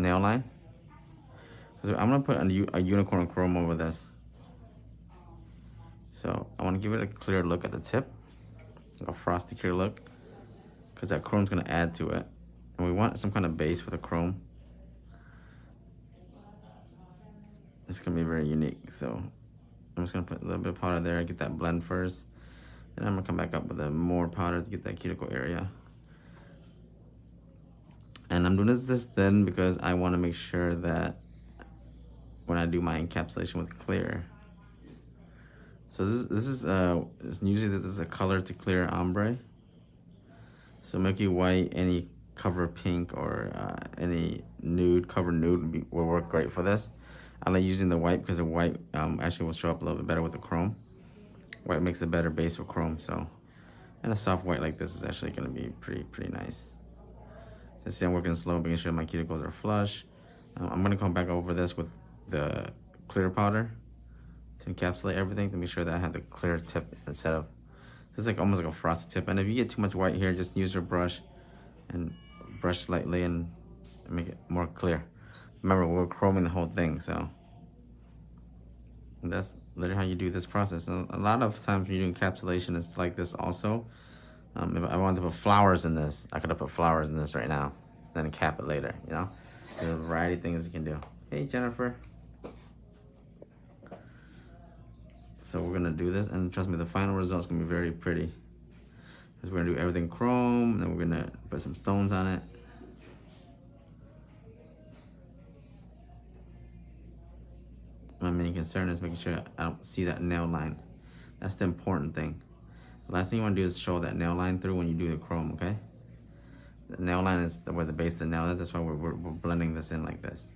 nail line. So I'm gonna put a unicorn chrome over this. So I want to give it a clear look at the tip, like a frosty clear look, because that chrome's gonna add to it, and we want some kind of base for the chrome. It's gonna be very unique. So I'm just gonna put a little bit of powder there, get that blend first, and I'm gonna come back up with more powder to get that cuticle area. And I'm doing this thin because I want to make sure that when I do my encapsulation with clear. So this is usually this is a color to clear ombre. So Milky White, any cover pink or any nude, cover nude will work great for this. I like using the white because the white actually will show up a little bit better with the chrome. White makes a better base for chrome, so. And a soft white like this is actually gonna be pretty nice. So see, I'm working slow, making sure my cuticles are flush. I'm gonna come back over this with the clear powder to encapsulate everything, to make sure that I have the clear tip instead of, it's like almost like a frosted tip. And if you get too much white here, just use your brush and brush lightly and make it more clear. Remember, we're chroming the whole thing, so. And that's literally how you do this process. And a lot of times when you do encapsulation, it's like this also. If I wanted to put flowers in this, I could have put flowers in this right now, then cap it later, you know? There's a variety of things you can do. Hey, Jennifer. So we're gonna do this, and trust me, the final result's gonna be very pretty. Because we're gonna do everything chrome, then we're gonna put some stones on it. My main concern is making sure I don't see that nail line. That's the important thing. The last thing you want to do is show that nail line through when you do the chrome, okay? The nail line is where the base of the nail is. That's why we're blending this in like this.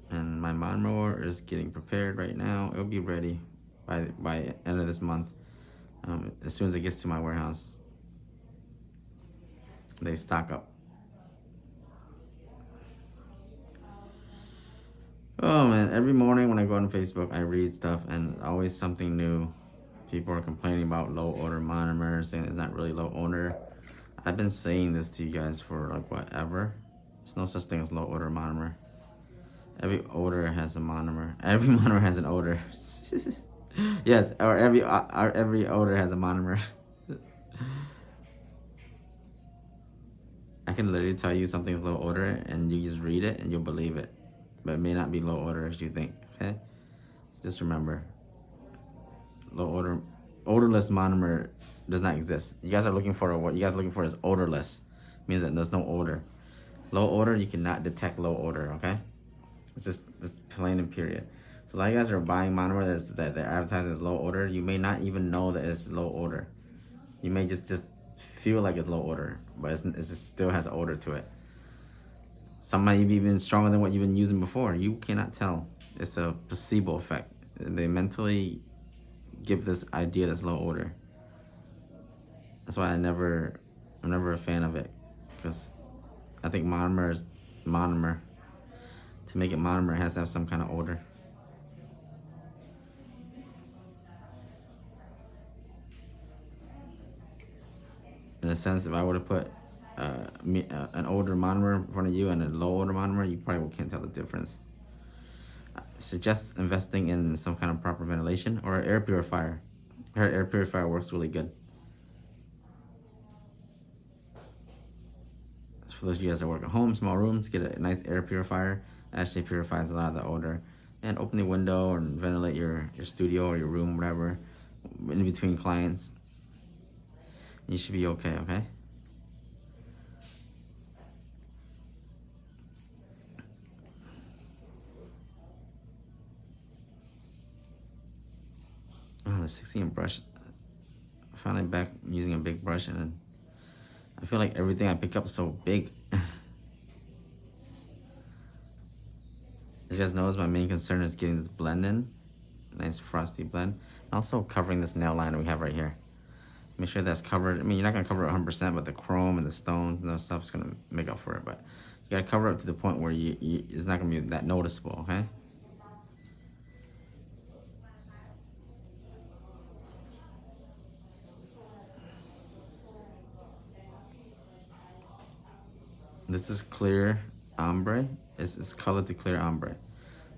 And my monomer is getting prepared right now. It'll be ready by end of this month. As soon as it gets to my warehouse, they stock up. Oh man, every morning when I go on Facebook, I read stuff and always something new. People are complaining about low odor monomer, saying it's not really low odor. I've been saying this to you guys for like whatever. There's no such thing as low odor monomer. Every odor has a monomer. Every monomer has an odor. Yes, or every odor has a monomer. I can literally tell you something's low odor and you just read it and you'll believe it. But it may not be low odor as you think, okay? Just remember, low odor, odorless monomer does not exist. You guys are looking for what you guys are looking for is odorless. It means that there's no odor. Low odor, you cannot detect low odor, okay? It's just plain and period. So a lot of you guys are buying monomer that they're advertising as low odor. You may not even know that it's low odor. You may just feel like it's low odor, but it just still has odor to it. Some might be even stronger than what you've been using before. You cannot tell. It's a placebo effect. They mentally give this idea that's low odor. That's why I'm never a fan of it, because I think monomer is monomer. To make it monomer, it has to have some kind of odor. In a sense, if I were to put an odor monomer in front of you and a low odor monomer, you probably can't tell the difference. I suggest investing in some kind of proper ventilation or an air purifier. Her air purifier works really good. So for those of you guys that work at home, small rooms, get a nice air purifier. It actually purifies a lot of the odor. And open the window and ventilate your studio or your room, whatever, in between clients. You should be okay, okay? Oh, the 16 brush. Finally back using a big brush, and I feel like everything I pick up is so big. As you guys notice, my main concern is getting this blend in. Nice frosty blend. Also covering this nail line we have right here. Make sure that's covered. I mean, you're not gonna cover it 100%, but the chrome and the stones and those stuff is gonna make up for it. But you gotta cover it to the point where it's not gonna be that noticeable, okay? This is clear ombre. It's color to clear ombre.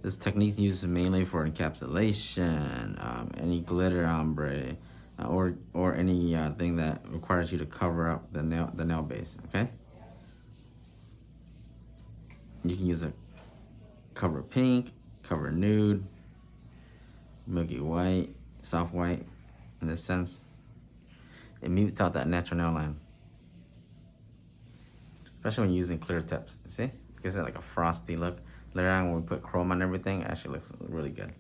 This technique is used mainly for encapsulation, any glitter ombre, or any thing that requires you to cover up the nail base. Okay. You can use a cover pink, cover nude, milky white, soft white. In this sense, it mutes out that natural nail line, especially when you're using clear tips. See, it gives it like a frosty look. Later on, when we put chrome on everything, it actually looks really good.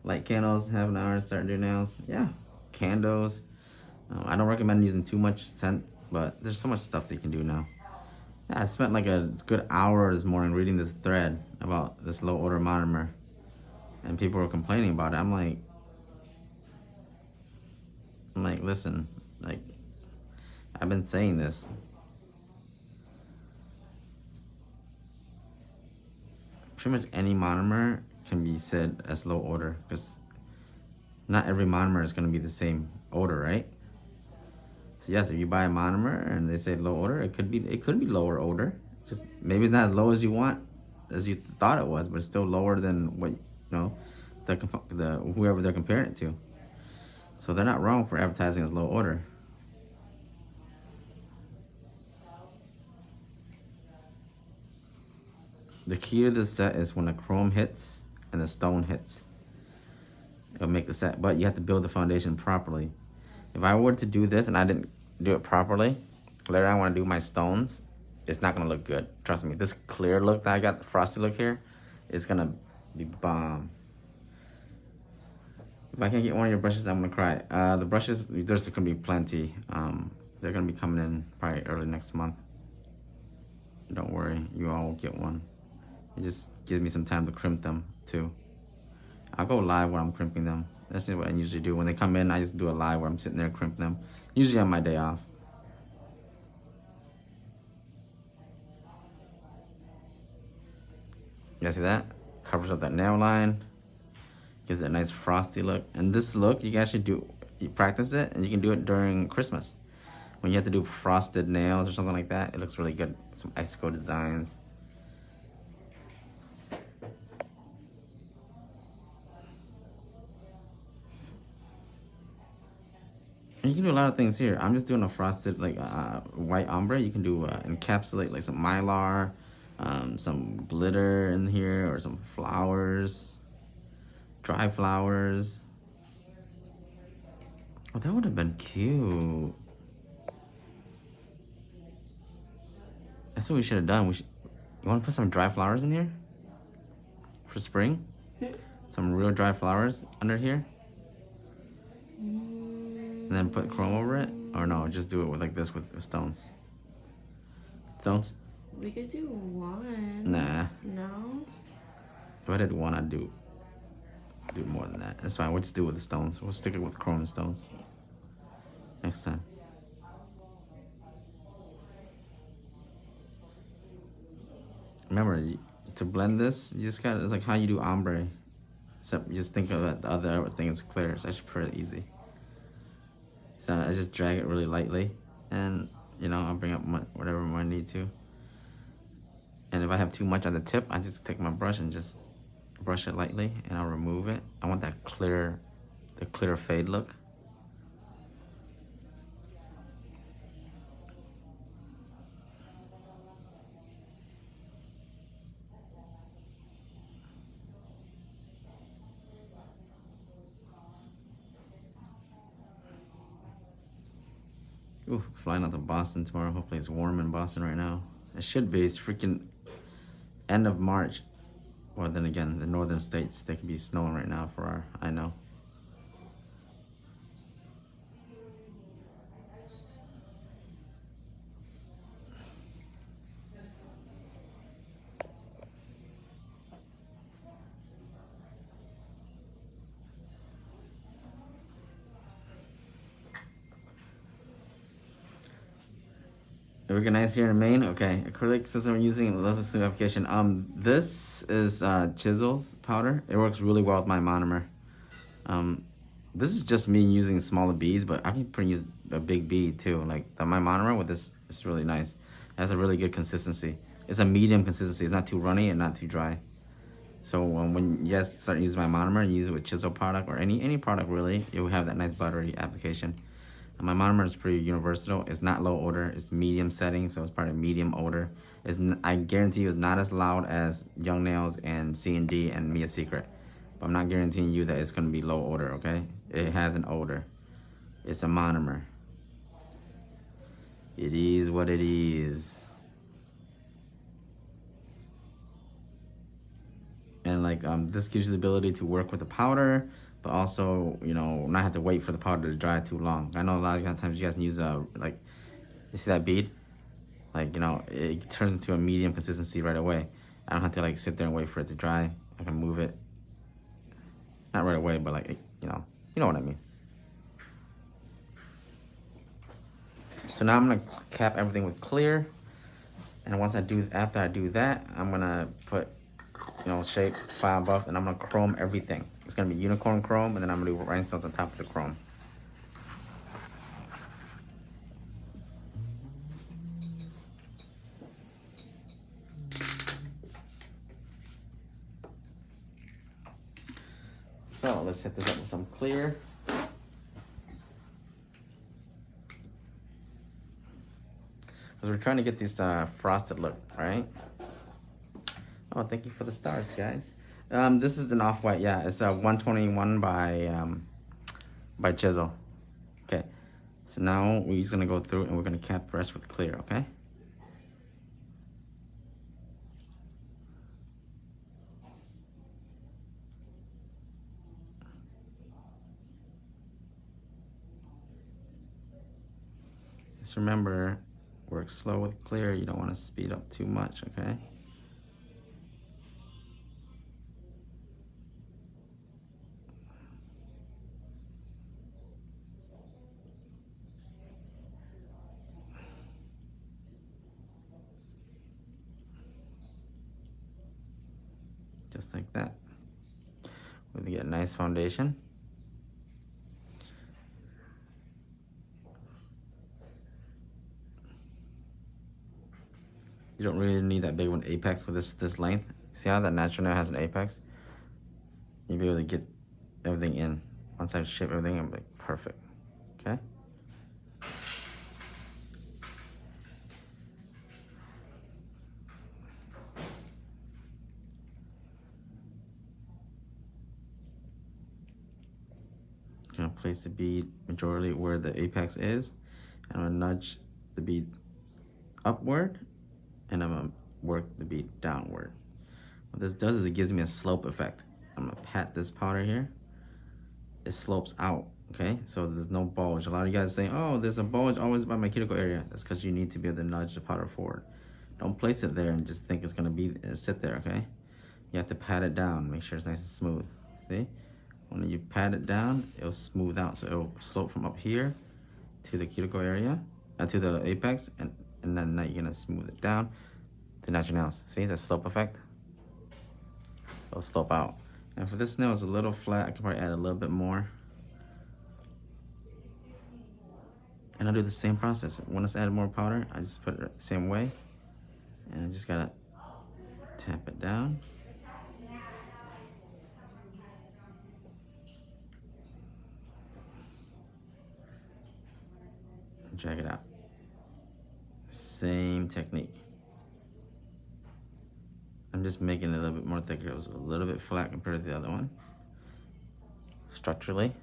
Light candles, half an hour to start doing nails. Yeah, candles. I don't recommend using too much scent, but there's so much stuff that you can do now. Yeah, I spent like a good hour this morning reading this thread about this low odor monomer, and people were complaining about it. I'm like, listen, like, I've been saying this. Pretty much any monomer can be said as low odor, because not every monomer is going to be the same odor, right? So yes, if you buy a monomer and they say low odor, it could be lower odor. Just maybe it's not as low as you want, as you thought it was, but it's still lower than what the whoever they're comparing it to. So they're not wrong for advertising as low odor. The key to this set is when the chrome hits and the stone hits. It'll make the set, but you have to build the foundation properly. If I were to do this and I didn't do it properly, later on when I do my stones, it's not gonna look good. Trust me, this clear look that I got, the frosty look here, is gonna be bomb. If I can't get one of your brushes, I'm gonna cry. The brushes, there's gonna be plenty. They're gonna be coming in probably early next month. Don't worry, you all will get one. It just gives me some time to crimp them too. I'll go live when I'm crimping them. That's just what I usually do. When they come in, I just do a live where I'm sitting there crimping them. Usually on my day off. You guys see that? Covers up that nail line. Gives it a nice frosty look. And this look, you guys should you practice it, and you can do it during Christmas. When you have to do frosted nails or something like that, it looks really good. Some icicle designs. And you can do a lot of things here. I'm just doing a frosted, like white ombre. You can do encapsulate like some mylar, some glitter in here, or some flowers, dry flowers. Oh, that would have been cute. That's what we should have done. You want to put some dry flowers in here for spring? Some real dry flowers under here? And then put chrome over it? Or no, just do it with like this with the stones. Stones? We could do one. Nah. No? If I did one, I'd do more than that. That's fine. We'll just do it with the stones. We'll stick it with chrome and stones next time. Remember, to blend this, you just gotta, it's like how you do ombre. Except you just think of it, the other thing is clear. It's actually pretty easy. So I just drag it really lightly, and I'll bring up whatever I need to. And if I have too much on the tip, I just take my brush and just brush it lightly, and I'll remove it. I want that clear fade look. Ooh, flying out to Boston tomorrow. Hopefully it's warm in Boston right now. It should be. It's freaking end of March. Well, then again, the northern states, they could be snowing right now I know. Organized here in Maine. Okay, acrylic system we're using level application. This is Chisel's powder. It works really well with my monomer. This is just me using smaller beads, but I can use a big bead too. Like my monomer with this is really nice. has a really good consistency. It's a medium consistency. It's not too runny and not too dry. So when you guys start using my monomer, you use it with chisel product or any product really, it will have that nice buttery application. And my monomer is pretty universal. It's not low odor. It's medium setting, so it's probably medium odor. I guarantee you it's not as loud as Young Nails and C&D and Mia Secret. But I'm not guaranteeing you that it's going to be low odor, okay? It has an odor. It's a monomer. It is what it is. And like this gives you the ability to work with the powder, but also, you know, not have to wait for the powder to dry too long. I know a lot of times you guys can use like, you see that bead? Like, you know, it turns into a medium consistency right away. I don't have to like sit there and wait for it to dry. I can move it. Not right away, but like, you know what I mean. So now I'm gonna cap everything with clear. And after I do that, I'm gonna put, you know, shape, file buff, and I'm gonna chrome everything. It's gonna be unicorn chrome, and then I'm gonna do rhinestones on top of the chrome. So let's hit this up with some clear. Because we're trying to get this frosted look, right? Oh, thank you for the stars, guys. This is an off-white, yeah. It's a 121 by Chisel. Okay, so now we're just gonna go through and we're gonna cap the rest with clear, okay? Just remember, work slow with clear. You don't want to speed up too much, okay? Just like that. We're gonna get a nice foundation. You don't really need that big one apex with this length. See how that natural nail has an apex? You'll be able to get everything in. Once I shape everything, I'm like, perfect, okay? I'm gonna place the bead majorly where the apex is. I'm gonna nudge the bead upward, and I'm gonna work the bead downward. What this does is it gives me a slope effect. I'm gonna pat this powder here. It slopes out, okay? So there's no bulge. A lot of you guys say, oh, there's a bulge always by my cuticle area. That's because you need to be able to nudge the powder forward. Don't place it there and just think it's gonna sit there, okay? You have to pat it down, make sure it's nice and smooth, see? When you pat it down, it'll smooth out. So it'll slope from up here to the cuticle area, to the apex, and then now you're gonna smooth it down to natural nails. See the slope effect? It'll slope out. And for this nail, it's a little flat. I can probably add a little bit more. And I'll do the same process. Once I add more powder, I just put it the same way. And I just gotta tap it down. And drag it out. Same technique. I'm just making it a little bit more thicker. It was a little bit flat compared to the other one. Structurally,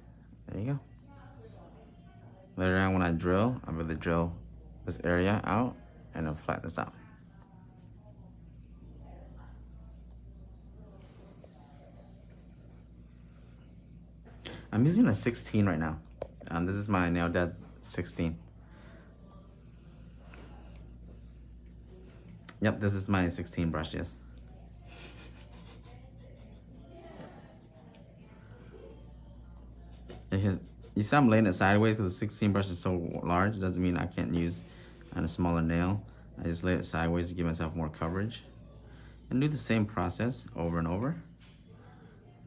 there you go. Later on when I drill, I'm gonna drill this area out and then flatten this out. I'm using a 16 right now. This is my Nail Dad 16. Yep, this is my 16 brush, yes. You see I'm laying it sideways because the 16 brush is so large. It doesn't mean I can't use on a smaller nail. I just lay it sideways to give myself more coverage. And do the same process over and over.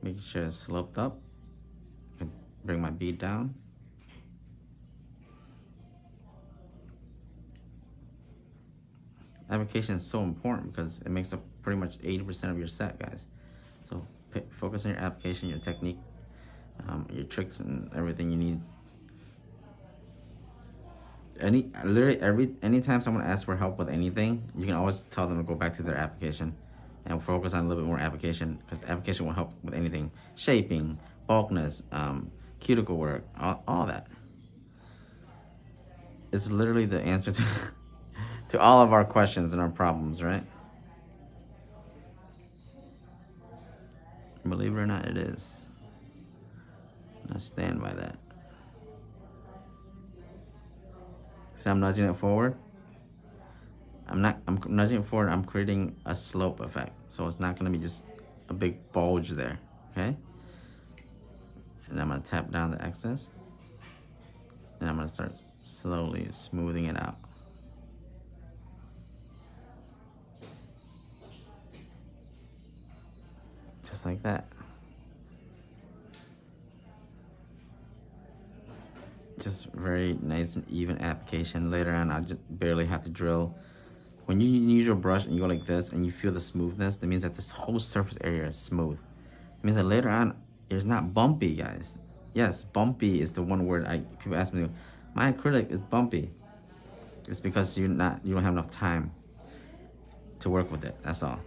Making sure it's sloped up. Bring my bead down. Application is so important because it makes up pretty much 80% of your set, guys. So focus on your application, your technique, your tricks, and everything you need. Anytime someone asks for help with anything, you can always tell them to go back to their application and focus on a little bit more application, because application will help with anything: shaping, bulkness, cuticle work, all that. It's literally the answer to to all of our questions and our problems, right? Believe it or not, it is. I stand by that. See, I'm nudging it forward. I'm nudging it forward. I'm creating a slope effect. So it's not going to be just a big bulge there, okay? And I'm going to tap down the excess. And I'm going to start slowly smoothing it out. Just like that. Just very nice and even application. Later on, I just barely have to drill. When you use your brush and you go like this and you feel the smoothness, that means that this whole surface area is smooth. It means that later on, it's not bumpy, guys. Yes, bumpy is the one word people ask me, my acrylic is bumpy. It's because you don't have enough time to work with it. That's all.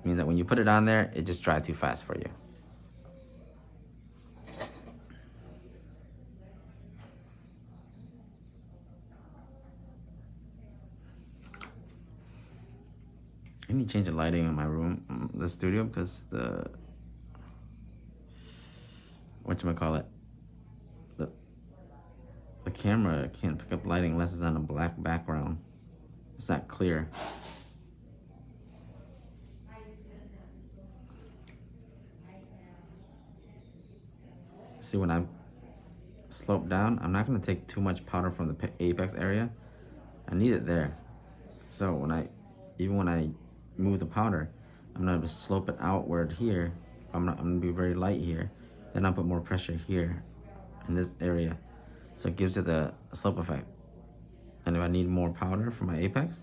It means that when you put it on there, it just dries too fast for you. I need to change the lighting in my room, the studio, because whatchamacallit, the camera can't pick up lighting unless it's on a black background. It's not clear. See, when I slope down, I'm not going to take too much powder from the apex area. I need it there. So even when I move the powder, I'm going to slope it outward here. I'm going to be very light here. Then I'll put more pressure here in this area. So it gives it the slope effect. And if I need more powder for my apex,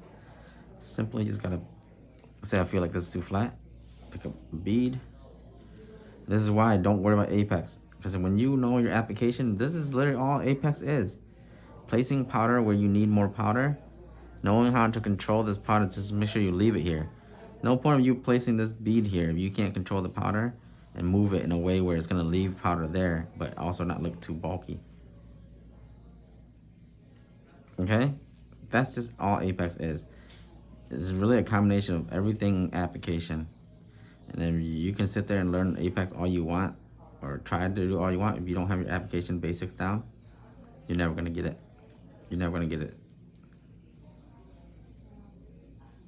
simply just gotta say I feel like this is too flat, pick up a bead. This is why I don't worry about apex, because when you know your application, this is literally all apex is. Placing powder where you need more powder, knowing how to control this powder, just make sure you leave it here. No point of you placing this bead here if you can't control the powder and move it in a way where it's gonna leave powder there, but also not look too bulky. Okay? That's just all apex is. It's really a combination of everything application. And then you can sit there and learn apex all you want, or try to do all you want. If you don't have your application basics down, you're never gonna get it. You're never gonna get it.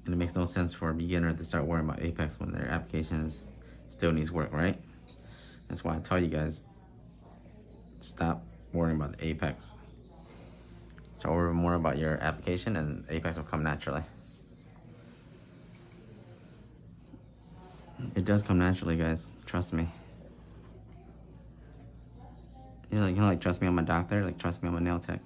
And it makes no sense for a beginner to start worrying about apex when their application still needs work, right? That's why I tell you guys, stop worrying about the apex. So worry more about your application, and apex will come naturally. It does come naturally, guys. Trust me. You know, like trust me, I'm a doctor. Like trust me, I'm a nail tech.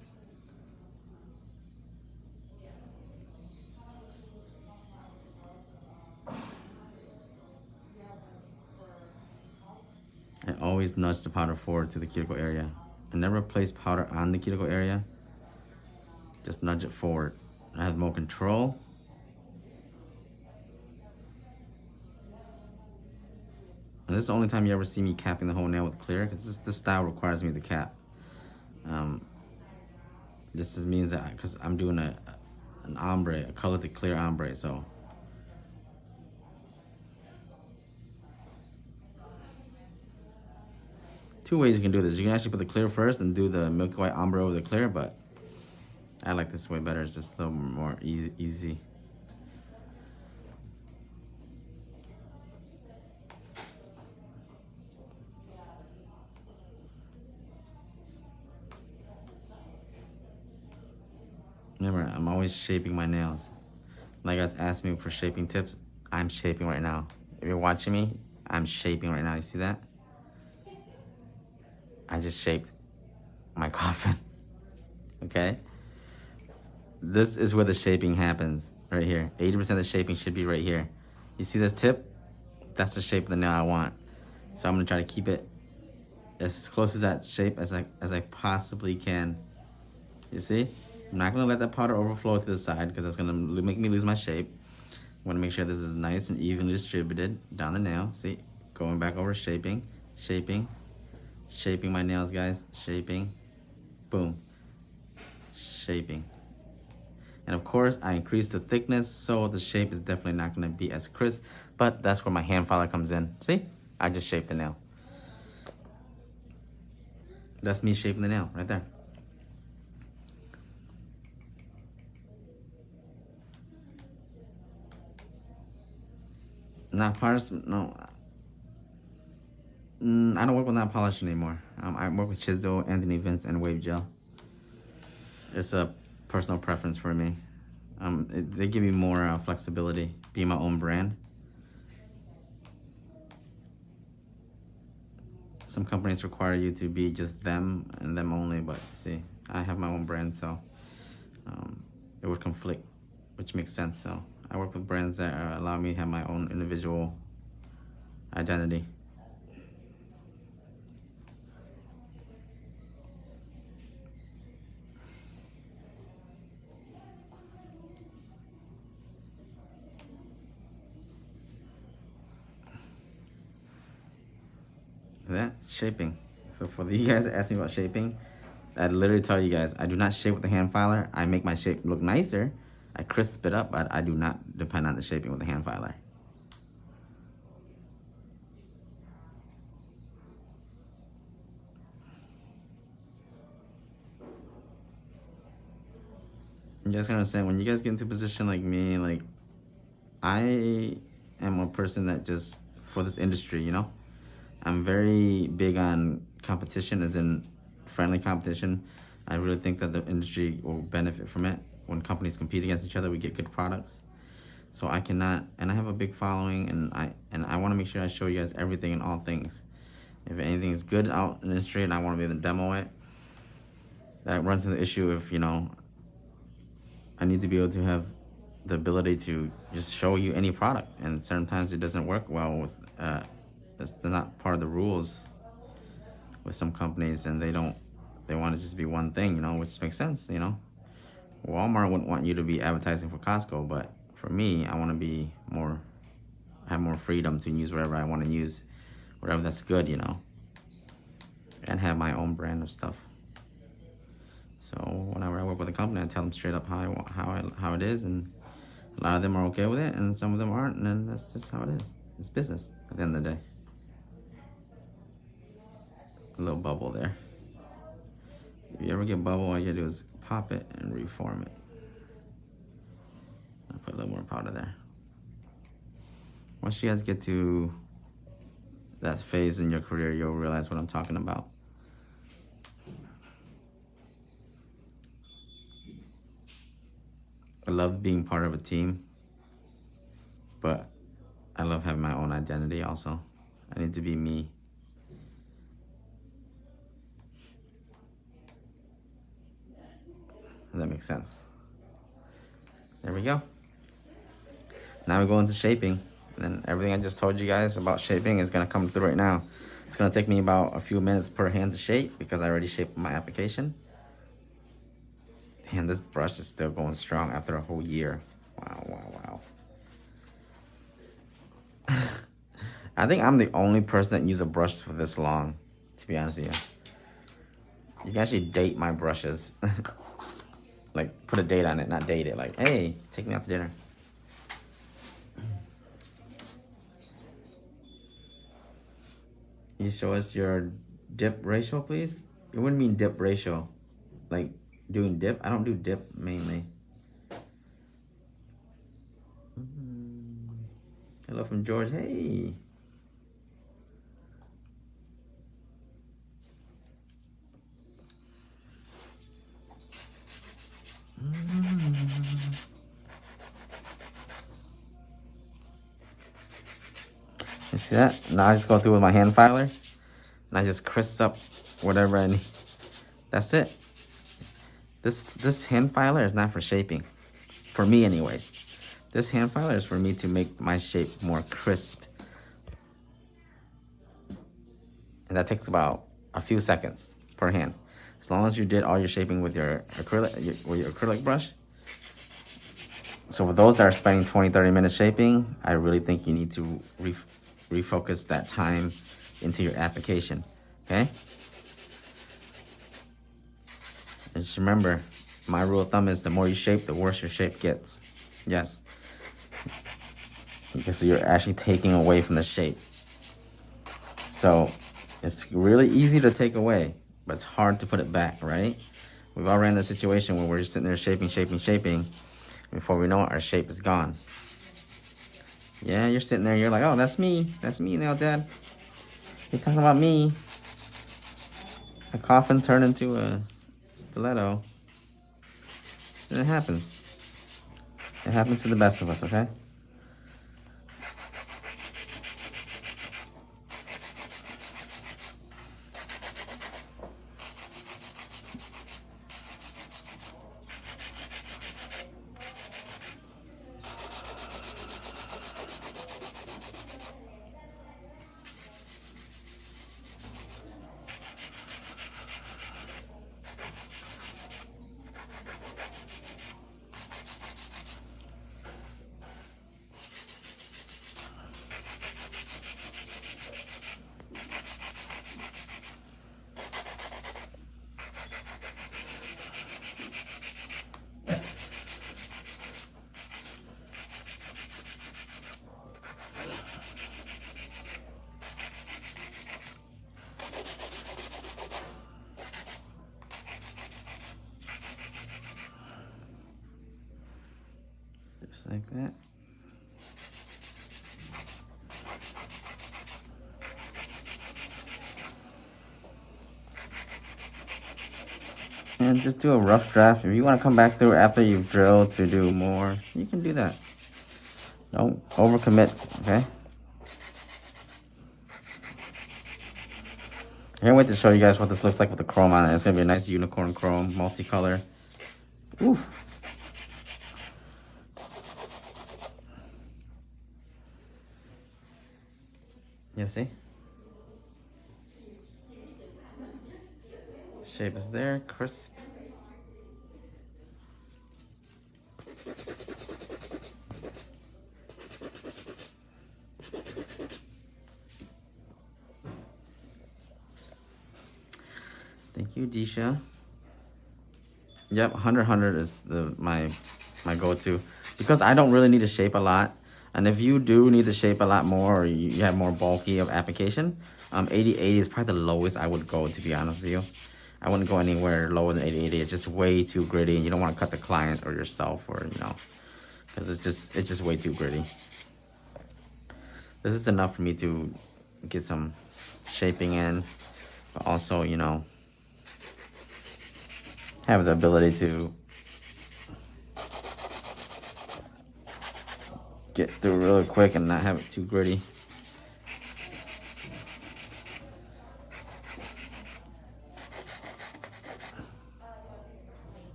I always nudge the powder forward to the cuticle area. I never place powder on the cuticle area. Just nudge it forward. I have more control. And this is the only time you ever see me capping the whole nail with clear, because this style requires me to cap. This just means that because I'm doing an ombre, a color to clear ombre, so. Two ways you can do this. You can actually put the clear first and do the milky white ombre over the clear, but I like this way better. It's just a little more easy. Remember, I'm always shaping my nails. Like guys asked me for shaping tips, I'm shaping right now. If you're watching me, I'm shaping right now. You see that? I just shaped my coffin. Okay? This is where the shaping happens. right here. 80% of the shaping should be right here. You see this tip? That's the shape of the nail I want. So I'm gonna try to keep it as close to that shape as I possibly can. You see? I'm not gonna let that powder overflow to the side because that's gonna make me lose my shape. I wanna make sure this is nice and evenly distributed down the nail. See? Going back over shaping, shaping, shaping my nails, guys. Shaping, boom, shaping. And of course, I increased the thickness, so the shape is definitely not gonna be as crisp, but that's where my hand filer comes in. See? I just shaped the nail. That's me shaping the nail right there. Not polish, no. I don't work with not polish anymore. I work with chisel, Anthony Vince, and wave gel. It's a personal preference for me. They give me more flexibility, being my own brand. Some companies require you to be just them and them only, but see, I have my own brand, so it would conflict, which makes sense. So I work with brands that allow me to have my own individual identity. That shaping. So for you guys that ask me about shaping, I'd literally tell you guys, I do not shape with the hand filer. I make my shape look nicer. I crisp it up, but I do not depend on the shaping with the hand filer. I'm just gonna say, when you guys get into a position like me, like, I am a person that just, for this industry, you know, I'm very big on competition, as in friendly competition. I really think that the industry will benefit from it. When companies compete against each other, we get good products. So I cannot, and I have a big following, and I want to make sure I show you guys everything and all things. If anything is good out in the industry and I want to be able to demo it, that runs into the issue of, you know, I need to be able to have the ability to just show you any product, and sometimes it doesn't work well with it's not part of the rules with some companies, and they want to just be one thing, you know, which makes sense. You know, Walmart wouldn't want you to be advertising for Costco, but for me, I want to be have more freedom to use whatever I want to use, whatever that's good, you know, and have my own brand of stuff. So whenever I work with a company, I tell them straight up how it is, and a lot of them are okay with it, and some of them aren't, and then that's just how it is. It's business at the end of the day. A little bubble there. If you ever get bubble, all you gotta do is pop it and reform it. I'll put a little more powder there. Once you guys get to that phase in your career, you'll realize what I'm talking about. I love being part of a team, but I love having my own identity also. I need to be me. If that makes sense. There we go. Now we go into shaping. And everything I just told you guys about shaping is gonna come through right now. It's gonna take me about a few minutes per hand to shape because I already shaped my application. Damn, this brush is still going strong after a whole year. Wow. I think I'm the only person that uses a brush for this long, to be honest with you. You can actually date my brushes. Like, put a date on it, not date it. Like, hey, take me out to dinner. Can you show us your dip ratio, please? It wouldn't mean dip ratio. Like, doing dip? I don't do dip, mainly. Hello from George. Hey. You see that? Now I just go through with my hand filer, and I just crisp up whatever I need. That's it. This hand filer is not for shaping, for me anyways. This hand filer is for me to make my shape more crisp. And that takes about a few seconds per hand. As long as you did all your shaping with your acrylic brush. So for those that are spending 20-30 minutes shaping, I really think you need to refocus that time into your application, okay? And just remember, my rule of thumb is the more you shape, the worse your shape gets. Yes. Because you're actually taking away from the shape. So it's really easy to take away, but it's hard to put it back, right? We've all ran the situation where we're just sitting there shaping. Before we know it, our shape is gone. Yeah, you're sitting there, you're like, oh, that's me now, Dad. You're talking about me. A coffin turned into a stiletto. And it happens. It happens to the best of us, okay? Just like that. And just do a rough draft. If you want to come back through after you've drilled to do more, you can do that. Don't overcommit, okay? I can't wait to show you guys what this looks like with the chrome on it. It's going to be a nice unicorn chrome, multicolor. Ooh. You see? Shape is there, crisp. Thank you, Disha. Yep, 100 is my go-to because I don't really need to shape a lot. And if you do need to shape a lot more or you have more bulky of application, 80-80 is probably the lowest I would go, to be honest with you. I wouldn't go anywhere lower than 80-80. It's just way too gritty and you don't want to cut the client or yourself or, you know, because it's just way too gritty. This is enough for me to get some shaping in, but also, you know, have the ability to get through really quick and not have it too gritty.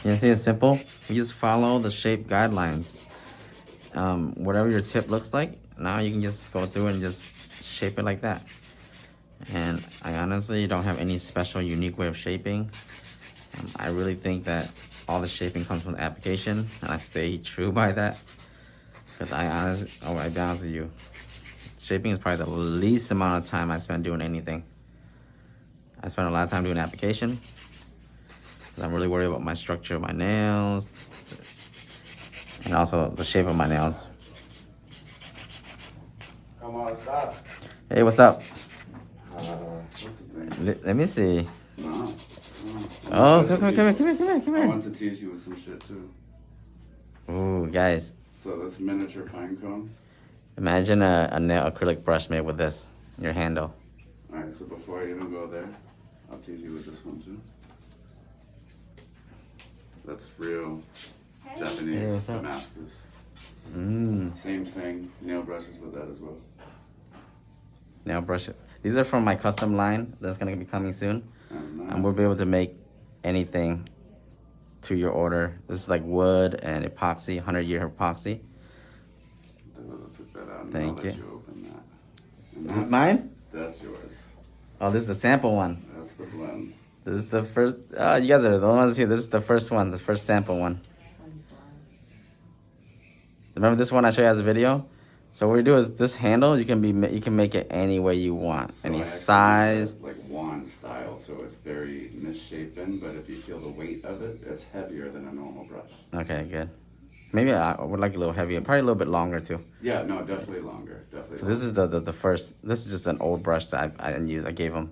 You see, it's simple. You just follow the shape guidelines. Whatever your tip looks like, now you can just go through and just shape it like that. And I honestly don't have any special unique way of shaping. I really think that all the shaping comes from the application, and I stay true by that. Because I'll be honest with you, shaping is probably the least amount of time I spend doing anything. I spend a lot of time doing application. I'm really worried about my structure of my nails and also the shape of my nails. Come on, stop. Hey, what's up? What's the thing? Let me see. No. Oh, come here. I want to tease you with some shit too. Ooh, guys. So this miniature pine cone. Imagine a nail acrylic brush made with this, your handle. Alright, so before I even go there, I'll tease you with this one too. That's real Japanese what's up? Damascus. Mmm. Same thing, nail brushes with that as well. Nail brush. These are from my custom line that's gonna be coming soon. And And we'll be able to make anything to your order. This is like wood and epoxy, 100-year epoxy. I took that out. Thank I'll let you. Open that. And Is this mine? That's yours. Oh, this is the sample one. That's the blend. This is the first. Oh, you guys are the ones here. This is the first one, the first sample one. Remember this one I showed you as a video? So what we do is this handle, you can make it any way you want, So any I actually size. do it like wand style, so it's very misshapen, but if you feel the weight of it, it's heavier than a normal brush. Okay, good. Maybe I would like a little heavier, probably a little bit longer too. Yeah, no, definitely longer. Definitely. So this is the first. This is just an old brush that I didn't use. I gave him,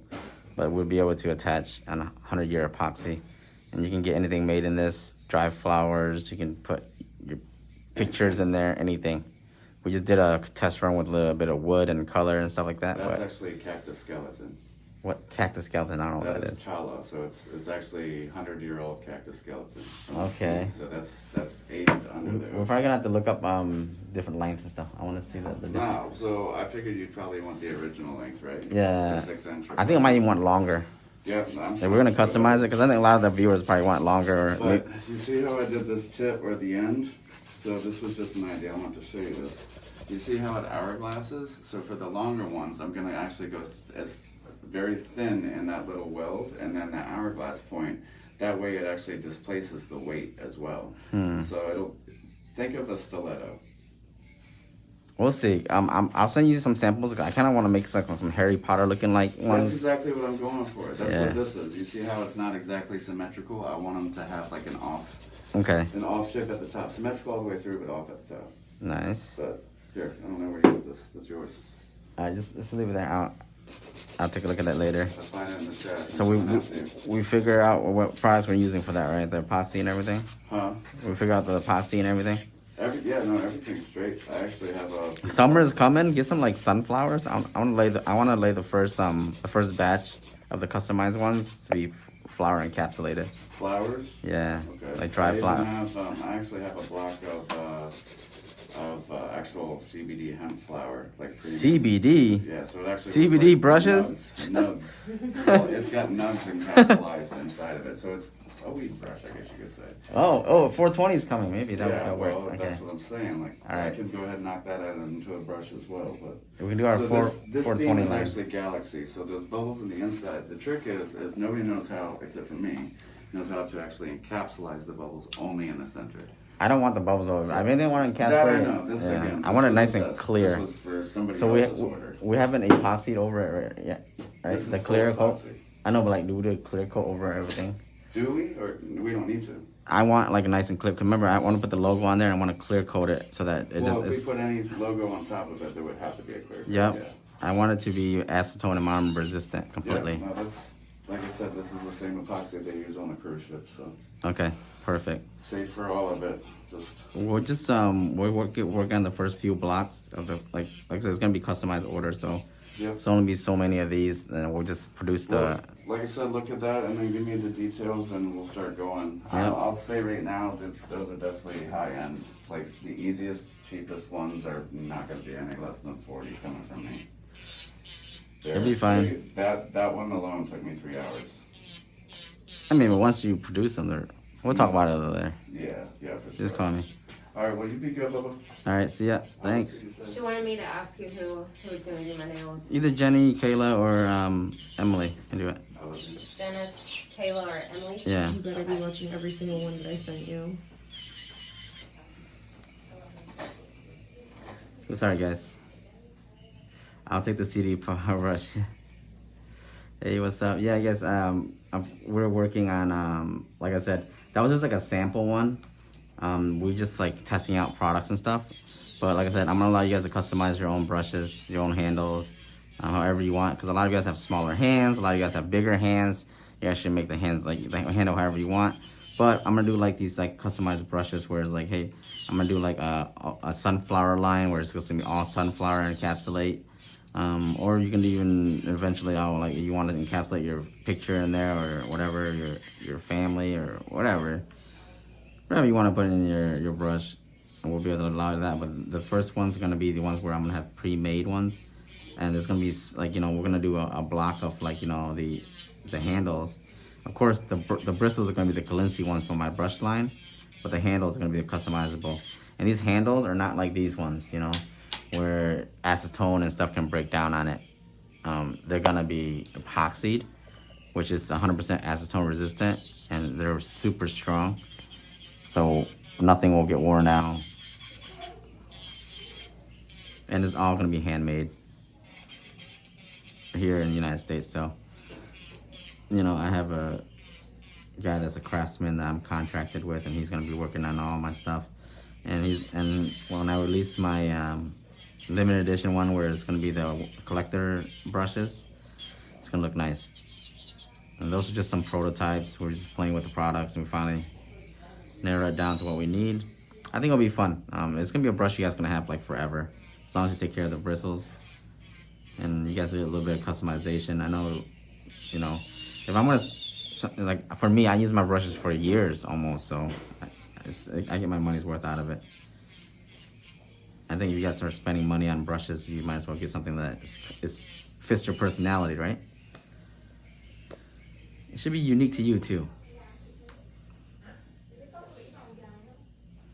but we'll be able to attach a 100-year epoxy, and you can get anything made in this. Dry flowers. You can put your pictures in there. Anything. We just did a test run with a little bit of wood and color and stuff like that. That's but actually a cactus skeleton. what cactus skeleton? I don't know what That that is is. chala, so it's actually 100-year-old cactus skeleton. Okay. So that's aged under there. We're probably gonna have to look up different lengths and stuff. I want to see the different. No, so I figured you'd probably want the original length, right? Yeah. The 6 inch. I think I might even want longer. Yeah, If we're gonna customize it, because I think a lot of the viewers probably want longer. Or But you see how I did this tip or the end? So this was just an idea. I want to show you this. You see how it hourglasses? So for the longer ones, I'm gonna actually go as very thin in that little weld, and then the hourglass point. That way, it actually displaces the weight as well. So it'll think of a stiletto. We'll see. I'll send you some samples. I kind of want to make some Harry Potter looking like That's ones. exactly what I'm going for. That's Yeah. what this is. You see how it's not exactly symmetrical? I want them to have like an off shape at the top. Symmetrical all the way through, but off at the top. Nice. But here, I don't know where you put this. That's yours. Just leave it there. I'll take a look at that later. I'll find it in the chat. So we figure out what products we're using for that, right? The epoxy and everything. Huh? We figure out the epoxy and everything. Everything's straight. I actually have a. Summer's coming. Get some like sunflowers. I want to lay the first batch of the customized ones to be flower encapsulated. Flowers? Yeah. Okay. Like dry flower. I actually have a block of actual CBD hemp flower, like premium. CBD. Yeah, so it actually CBD looks like brushes? Nugs. Well, it's got nugs encapsulated inside of it, so it's a weed brush, I guess you could say. Oh, 420 is coming. Maybe that'll work. Well, Okay. that's what I'm saying. Like, All right. I can go ahead and knock that out into a brush as well. But We can do our so 420 theme is line. actually galaxy. So those bubbles in the inside. The trick is nobody knows how, except for me, knows how to actually encapsulate the bubbles only in the center. I don't want the bubbles over. I really want to encapsulate. That I know. This yeah. again. I want it was nice a and test. clear. This was for somebody So else's order. we haven't epoxied over it, right? Yeah, right. This The is clear full coat. epoxy. I know, but like, do we do a clear coat over everything? Do we, or we don't need to? I want like a nice and clear. Remember, I want to put the logo on there, and I want to clear coat it so that it Well, just. if we put any logo on top of it, there would have to be a clear coat. Yep. Yeah. I want it to be acetone and monomer resistant completely. Yeah, no, that's like I said. This is the same epoxy they use on the cruise ship, so Okay, perfect. safe for all of it. Just We're just we're working on the first few blocks of the like I said, it's gonna be customized order, so yep. it's only be so many of these, and we'll just produce Well, the. like I said, look at that and then give me the details and we'll start going. Yep. I'll say right now that those are definitely high end. Like the easiest, cheapest ones are not going to be any less than 40 coming from me. It'll be fine. That one alone took me 3 hours. I mean, but once you produce them, we'll talk about it over there. Yeah, for sure. Just call me. All right, well, you be good, Bubba. All right, see ya. Thanks. She wanted me to ask you who's gonna do my nails. Either Jenny, Kayla, or Emily can do it. Dennis, Kayla, or Emily? Yeah. You better be watching every single one that I sent you. Sorry, guys. I'll take the CD rush. Hey, what's up? Yeah, I guess we're working on like I said, that was just like a sample one. We're just like testing out products and stuff. But like I said, I'm gonna allow you guys to customize your own brushes, your own handles, however you want. Because a lot of you guys have smaller hands, a lot of you guys have bigger hands. You guys should make the hands like the handle however you want. But I'm gonna do like these like customized brushes where it's like, hey, I'm gonna do like a sunflower line where it's gonna be all sunflower encapsulate. Or you can even eventually, like you want to encapsulate your picture in there or whatever, your family or whatever you want to put in your brush, and we'll be able to allow that. But the first one's gonna be the ones where I'm gonna have pre-made ones, and there's gonna be like we're gonna do a block of like the handles, Of course, the bristles are going to be the Kalinske ones from my brush line, but the handles are going to be the customizable. And these handles are not like these ones, you know, where acetone and stuff can break down on it. They're going to be epoxied, which is 100% acetone resistant, and they're super strong. So nothing will get worn out. And it's all going to be handmade here in the United States. So, you know, I have a guy that's a craftsman that I'm contracted with, and he's going to be working on all my stuff. And when I release my limited edition one, where it's going to be the collector brushes, it's going to look nice. And those are just some prototypes. We're just playing with the products, and we finally narrow it down to what we need. I think it'll be fun. It's going to be a brush you guys going to have like forever, as long as you take care of the bristles. And you guys do a little bit of customization. I know, you know, if I'm going to, like, for me, I use my brushes for years almost, so I get my money's worth out of it. I think if you guys start spending money on brushes, you might as well get something that fits your personality, right? It should be unique to you too.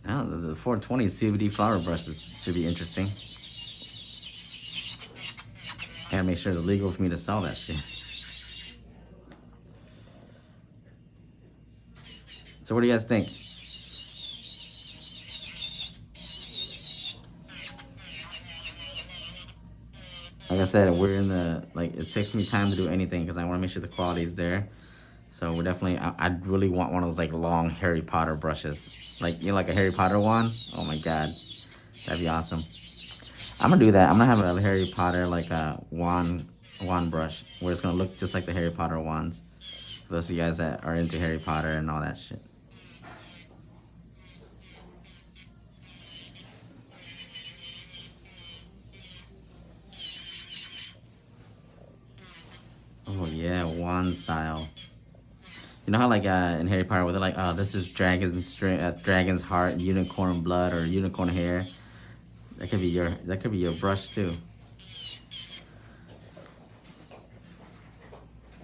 Now, the 420 CBD flower brushes should be interesting. I gotta make sure it's legal for me to sell that shit. So what do you guys think? Like I said, we're in the, like, it takes me time to do anything because I want to make sure the quality is there. So we're definitely, I really want one of those like long Harry Potter brushes. Like, you know, like a Harry Potter wand. Oh my God, that'd be awesome. I'm gonna do that. I'm gonna have a Harry Potter like a wand brush where it's gonna look just like the Harry Potter wands. For those of you guys that are into Harry Potter and all that shit. Oh yeah, wand style. You know how like in Harry Potter where they're like, oh, this is dragon's heart, unicorn blood, or unicorn hair. That could be your brush too.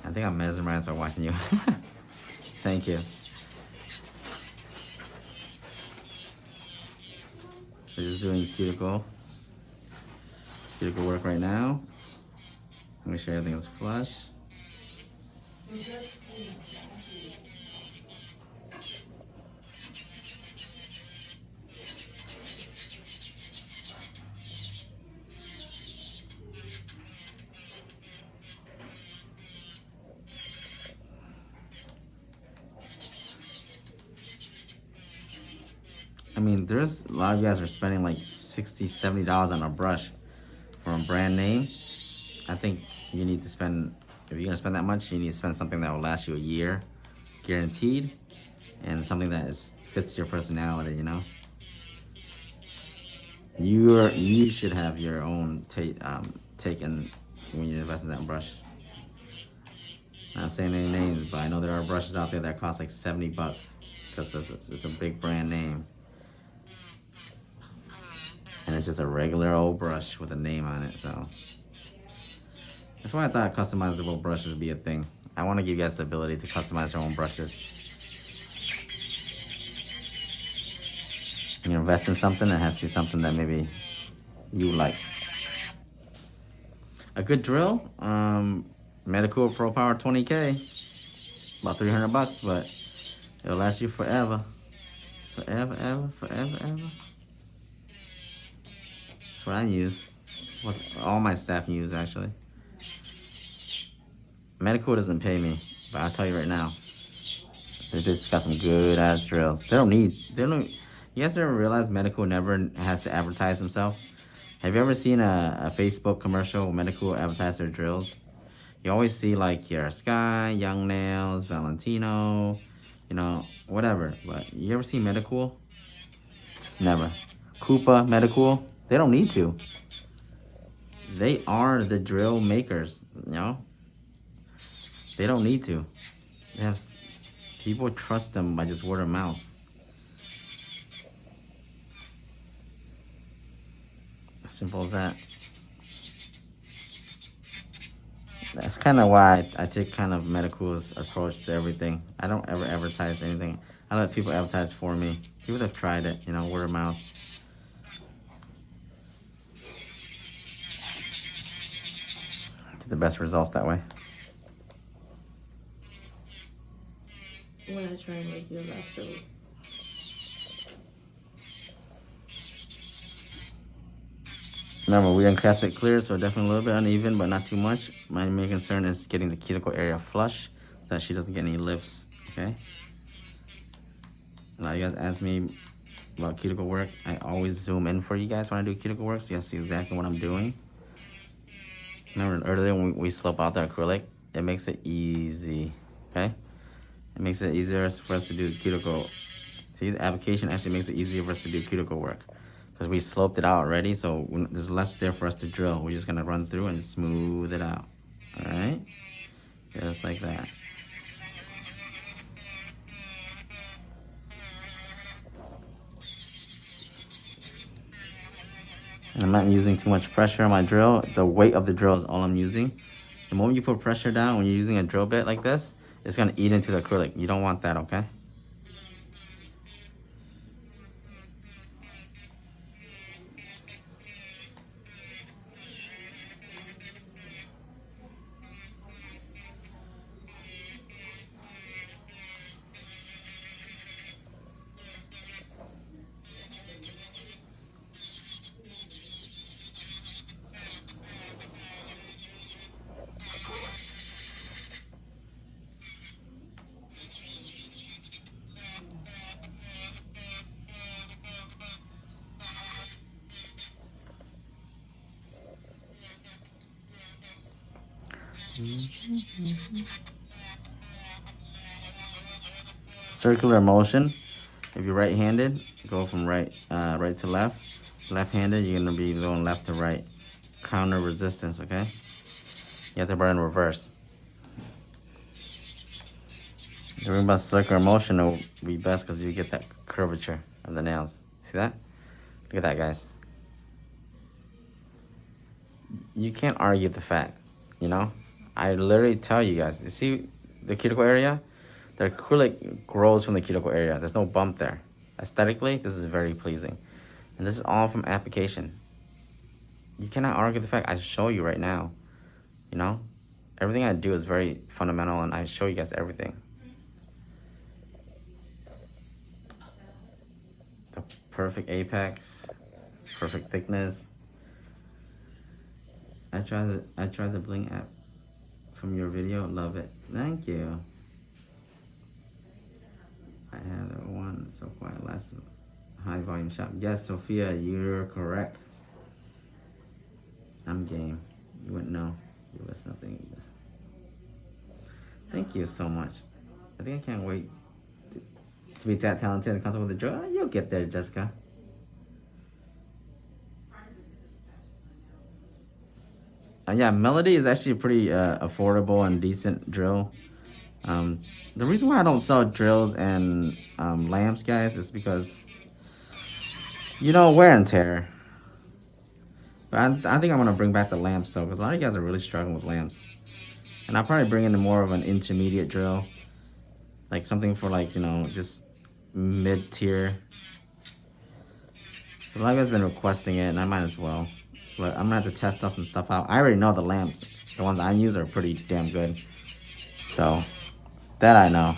I think I'm mesmerized by watching you. Thank you. So just doing cuticle work right now. Make sure everything is flush. I mean, there's a lot of you guys are spending like $60, $70 on a brush from a brand name. I think you need to spend, if you're gonna spend that much, you need to spend something that will last you a year, guaranteed, and something that fits your personality, you know? You should have your own take in when you invest in that brush. Not saying any names, but I know there are brushes out there that cost like $70 because it's a big brand name. And it's just a regular old brush with a name on it, so. That's why I thought customizable brushes would be a thing. I want to give you guys the ability to customize your own brushes. You invest in something, it has to be something that maybe you like. A good drill, Medical Pro Power 20K, about $300, but it'll last you forever. Forever, ever, forever, ever. That's what I use. What all my staff use, actually. Medical doesn't pay me, but I'll tell you right now, they just got some good ass drills. You guys ever realize Medical never has to advertise himself? Have you ever seen a Facebook commercial where Medical advertise their drills? You always see like here Sky, Young Nails, Valentino, you know, whatever. But you ever see Medical? Never. Koopa, Medical, they don't need to. They are the drill makers, you know? They don't need to. They have, people trust them by just word of mouth. As simple as that. That's kind of why I take kind of medical's approach to everything. I don't ever advertise anything. I let people advertise for me. People have tried it, you know, word of mouth. Get the best results that way. When I try and make you a vegetable. Remember, we're in crafted clear, so definitely a little bit uneven, but not too much. My main concern is getting the cuticle area flush so that she doesn't get any lifts, okay? A lot of you guys ask me about cuticle work. I always zoom in for you guys when I do cuticle work, so you guys see exactly what I'm doing. Remember earlier when we slope out the acrylic, it makes it easy, okay? It makes it easier for us to do cuticle. See, the application actually makes it easier for us to do cuticle work because we sloped it out already, so there's less there for us to drill. We're just gonna run through and smooth it out, all right? Just like that. And I'm not using too much pressure on my drill. The weight of the drill is all I'm using. The moment you put pressure down when you're using a drill bit like this, it's gonna eat into the acrylic. You don't want that, okay? Circular motion. If you're right-handed, go from right to left. Left-handed, you're gonna be going left to right. Counter resistance, okay? You have to burn in reverse. Doing about circular motion will be best because you get that curvature of the nails. See that? Look at that, guys. You can't argue the fact, you know? I literally tell you guys, you see the cuticle area? The acrylic grows from the cuticle area. There's no bump there. Aesthetically, this is very pleasing. And this is all from application. You cannot argue the fact I show you right now. You know? Everything I do is very fundamental and I show you guys everything. The perfect apex, perfect thickness. I tried the Bling app from your video. Love it. Thank you. I had one so quiet last high volume shop. Yes, Sophia, you're correct. I'm game. You wouldn't know. You was nothing. Thank you so much. I think I can't wait to be that talented and comfortable with the drill. You'll get there, Jessica. Yeah, Melody is actually a pretty affordable and decent drill. The reason why I don't sell drills and lamps, guys, is because, you know, wear and tear. But I think I'm going to bring back the lamps, though, because a lot of you guys are really struggling with lamps. And I'll probably bring in more of an intermediate drill. Like something for, like, you know, just mid-tier. A lot of you guys have been requesting it, and I might as well. But I'm going to have to test some stuff out. I already know the lamps. The ones I use are pretty damn good. So, that I know.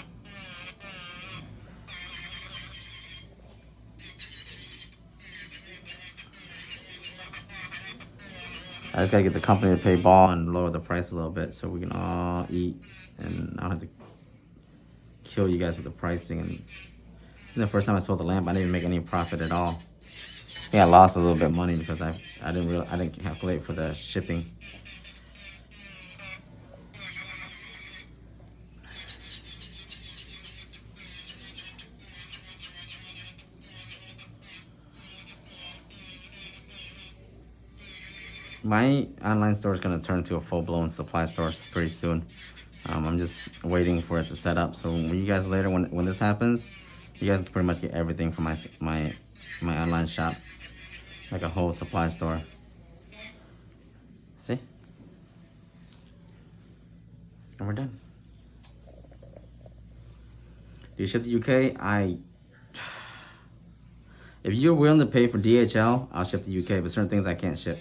I just gotta get the company to pay ball and lower the price a little bit so we can all eat and I don't have to kill you guys with the pricing. And the first time I sold the lamp, I didn't even make any profit at all. I think I lost a little bit of money because I didn't calculate for the shipping. My online store is going to turn into a full-blown supply store pretty soon. I'm just waiting for it to set up. So when you guys later, when this happens, you guys can pretty much get everything from my online shop, like a whole supply store. See? And we're done. Do you ship to UK? If you're willing to pay for DHL, I'll ship to UK, but certain things I can't ship.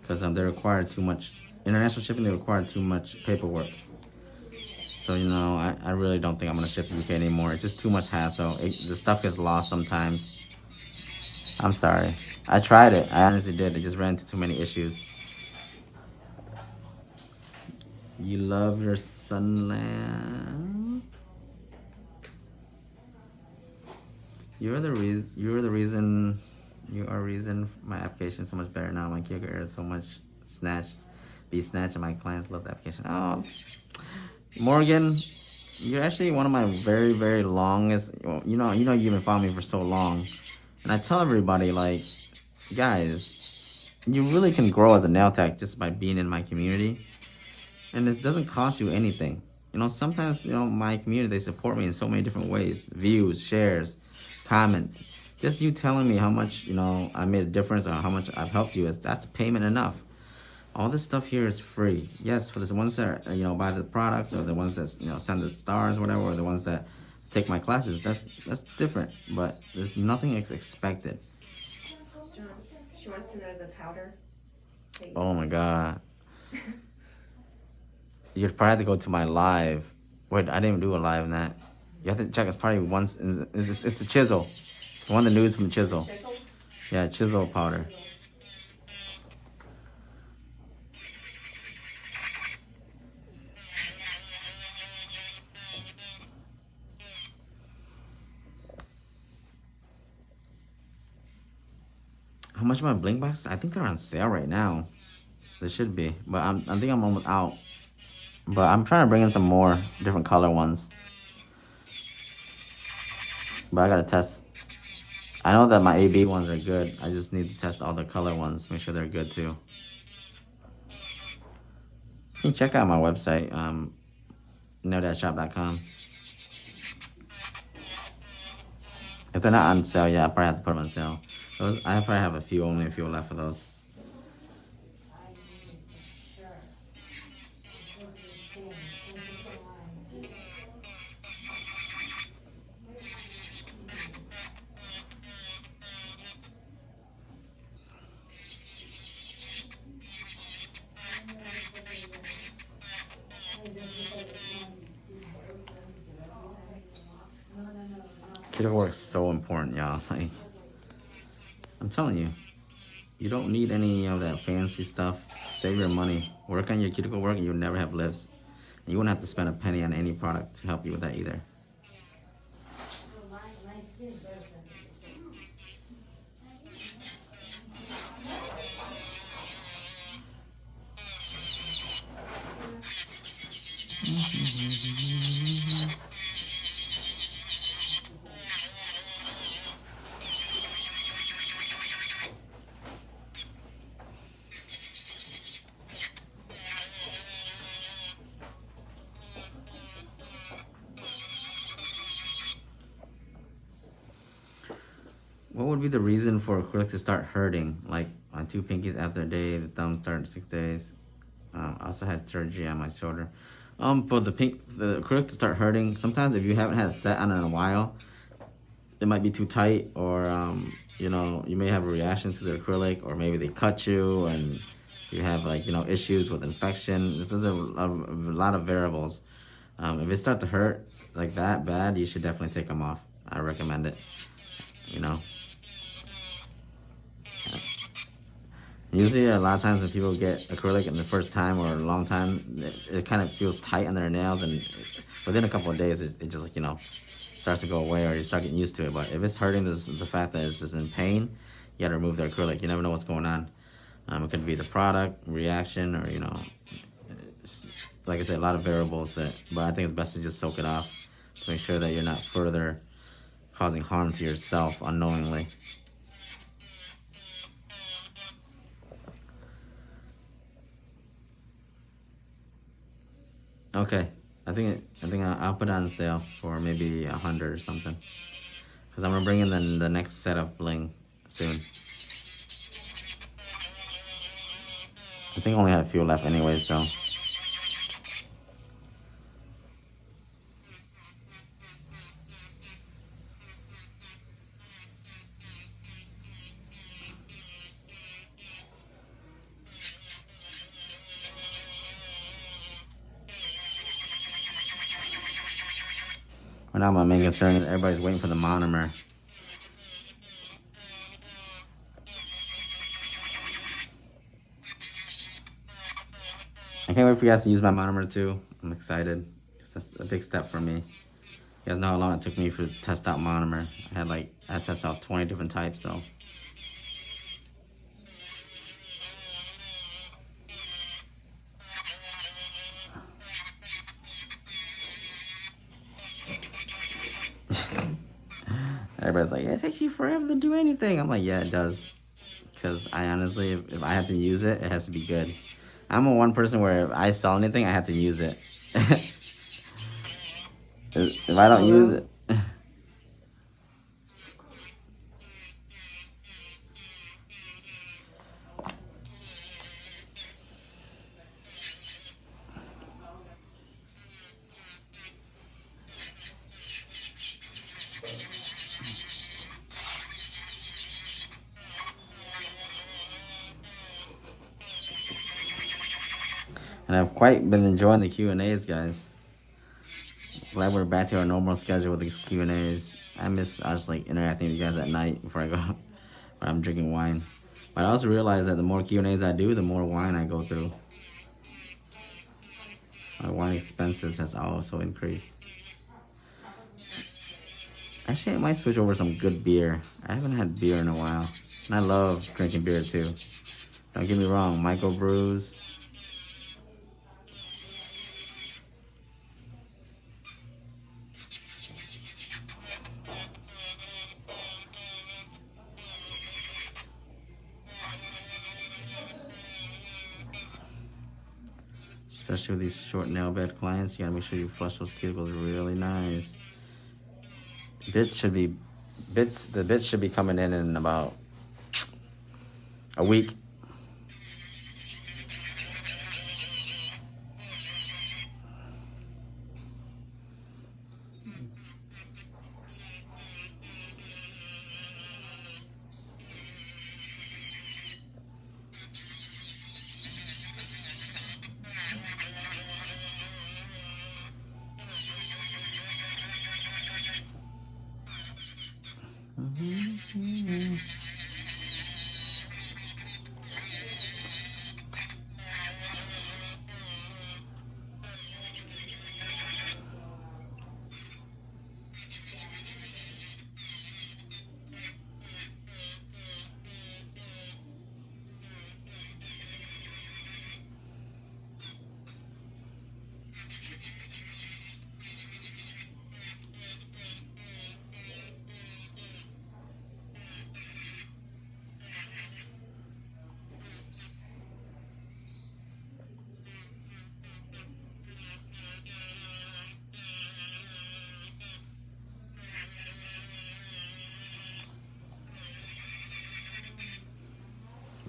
Because they require too much, international shipping, they require too much paperwork. So, you know, I really don't think I'm going to ship to UK anymore. It's just too much hassle. The stuff gets lost sometimes. I'm sorry. I tried it. I honestly did. I just ran into too many issues. You love your sunland. You are the reason my application is so much better now. My Kyoko Air is so much snatched. Be snatched, and my clients love the application. Oh, Morgan, you're actually one of my very, very longest. You know, you've been following me for so long, and I tell everybody, like, guys, you really can grow as a nail tech just by being in my community, and it doesn't cost you anything. You know, sometimes, you know, my community, they support me in so many different ways: views, shares, comments. Just you telling me how much, you know, I made a difference or how much I've helped you, that's payment enough. All this stuff here is free. Yes, for the ones that, you know, buy the products, or the ones that, you know, send the stars or whatever, or the ones that take my classes, that's different. But there's nothing expected. John, she wants to know the powder. Oh my God. You'd probably have to go to my live. Wait, I didn't even do a live in that. You have to check. It's probably once. It's the chisel. One of the news from Chisel. Chisel? Yeah, chisel powder. How much are my bling boxes? I think they're on sale right now. They should be, but I think I'm almost out. But I'm trying to bring in some more different color ones. But I gotta test. I know that my AB ones are good. I just need to test all the color ones, make sure they're good too. You can check out my website, no-shop.com. If they're not on sale, yeah, I probably have to put them on sale. Those, I probably have only a few left of those. Cuticle work is so important, y'all. Like, I'm telling you, you don't need any of that fancy stuff. Save your money. Work on your cuticle work and you'll never have lifts. And you won't have to spend a penny on any product to help you with that either. What would be the reason for acrylic to start hurting? Like on 2 pinkies after a day, the thumb started 6 days. I also had surgery on my shoulder. For the acrylic to start hurting, sometimes if you haven't had it set on in a while, it might be too tight, or you know, you may have a reaction to the acrylic, or maybe they cut you and you have, like, you know, issues with infection. This is a lot of variables. If it starts to hurt like that bad, you should definitely take them off. I recommend it. You know. Usually, a lot of times when people get acrylic in the first time or a long time, it kind of feels tight on their nails, and within a couple of days, it just, like, you know, starts to go away, or you start getting used to it. But if it's hurting, the fact that it's just in pain, you gotta remove the acrylic. You never know what's going on. It could be the product reaction, or, you know, like I said, a lot of variables. But I think it's best to just soak it off to make sure that you're not further causing harm to yourself unknowingly. Okay, I think I'll put it on sale for maybe 100 or something, because I'm gonna bring in the next set of bling soon. I think I only have a few left anyway, so But now my main concern is everybody's waiting for the monomer. I can't wait for you guys to use my monomer too. I'm excited. It's a big step for me. You guys know how long it took me to test out monomer. I tested out 20 different types, so. Everybody's like, it takes you forever to do anything. I'm like, yeah, it does. Because I honestly, if I have to use it, it has to be good. I'm a one person where if I sell anything, I have to use it. If I don't use it. And I've quite been enjoying the Q&As, guys. Glad we're back to our normal schedule with these Q&As. I just like interacting with you guys at night before I go when I'm drinking wine. But I also realize that the more Q&As I do, the more wine I go through. My wine expenses has also increased. Actually, I might switch over some good beer. I haven't had beer in a while. And I love drinking beer too. Don't get me wrong, microbrews. Especially with these short nail bed clients, you gotta make sure you flush those cuticles really nice. The bits should be coming in about a week.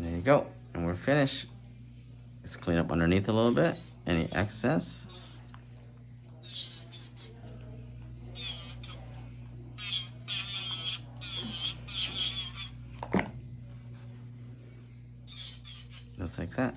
There you go. And we're finished. Let's clean up underneath a little bit. Any excess. Just like that.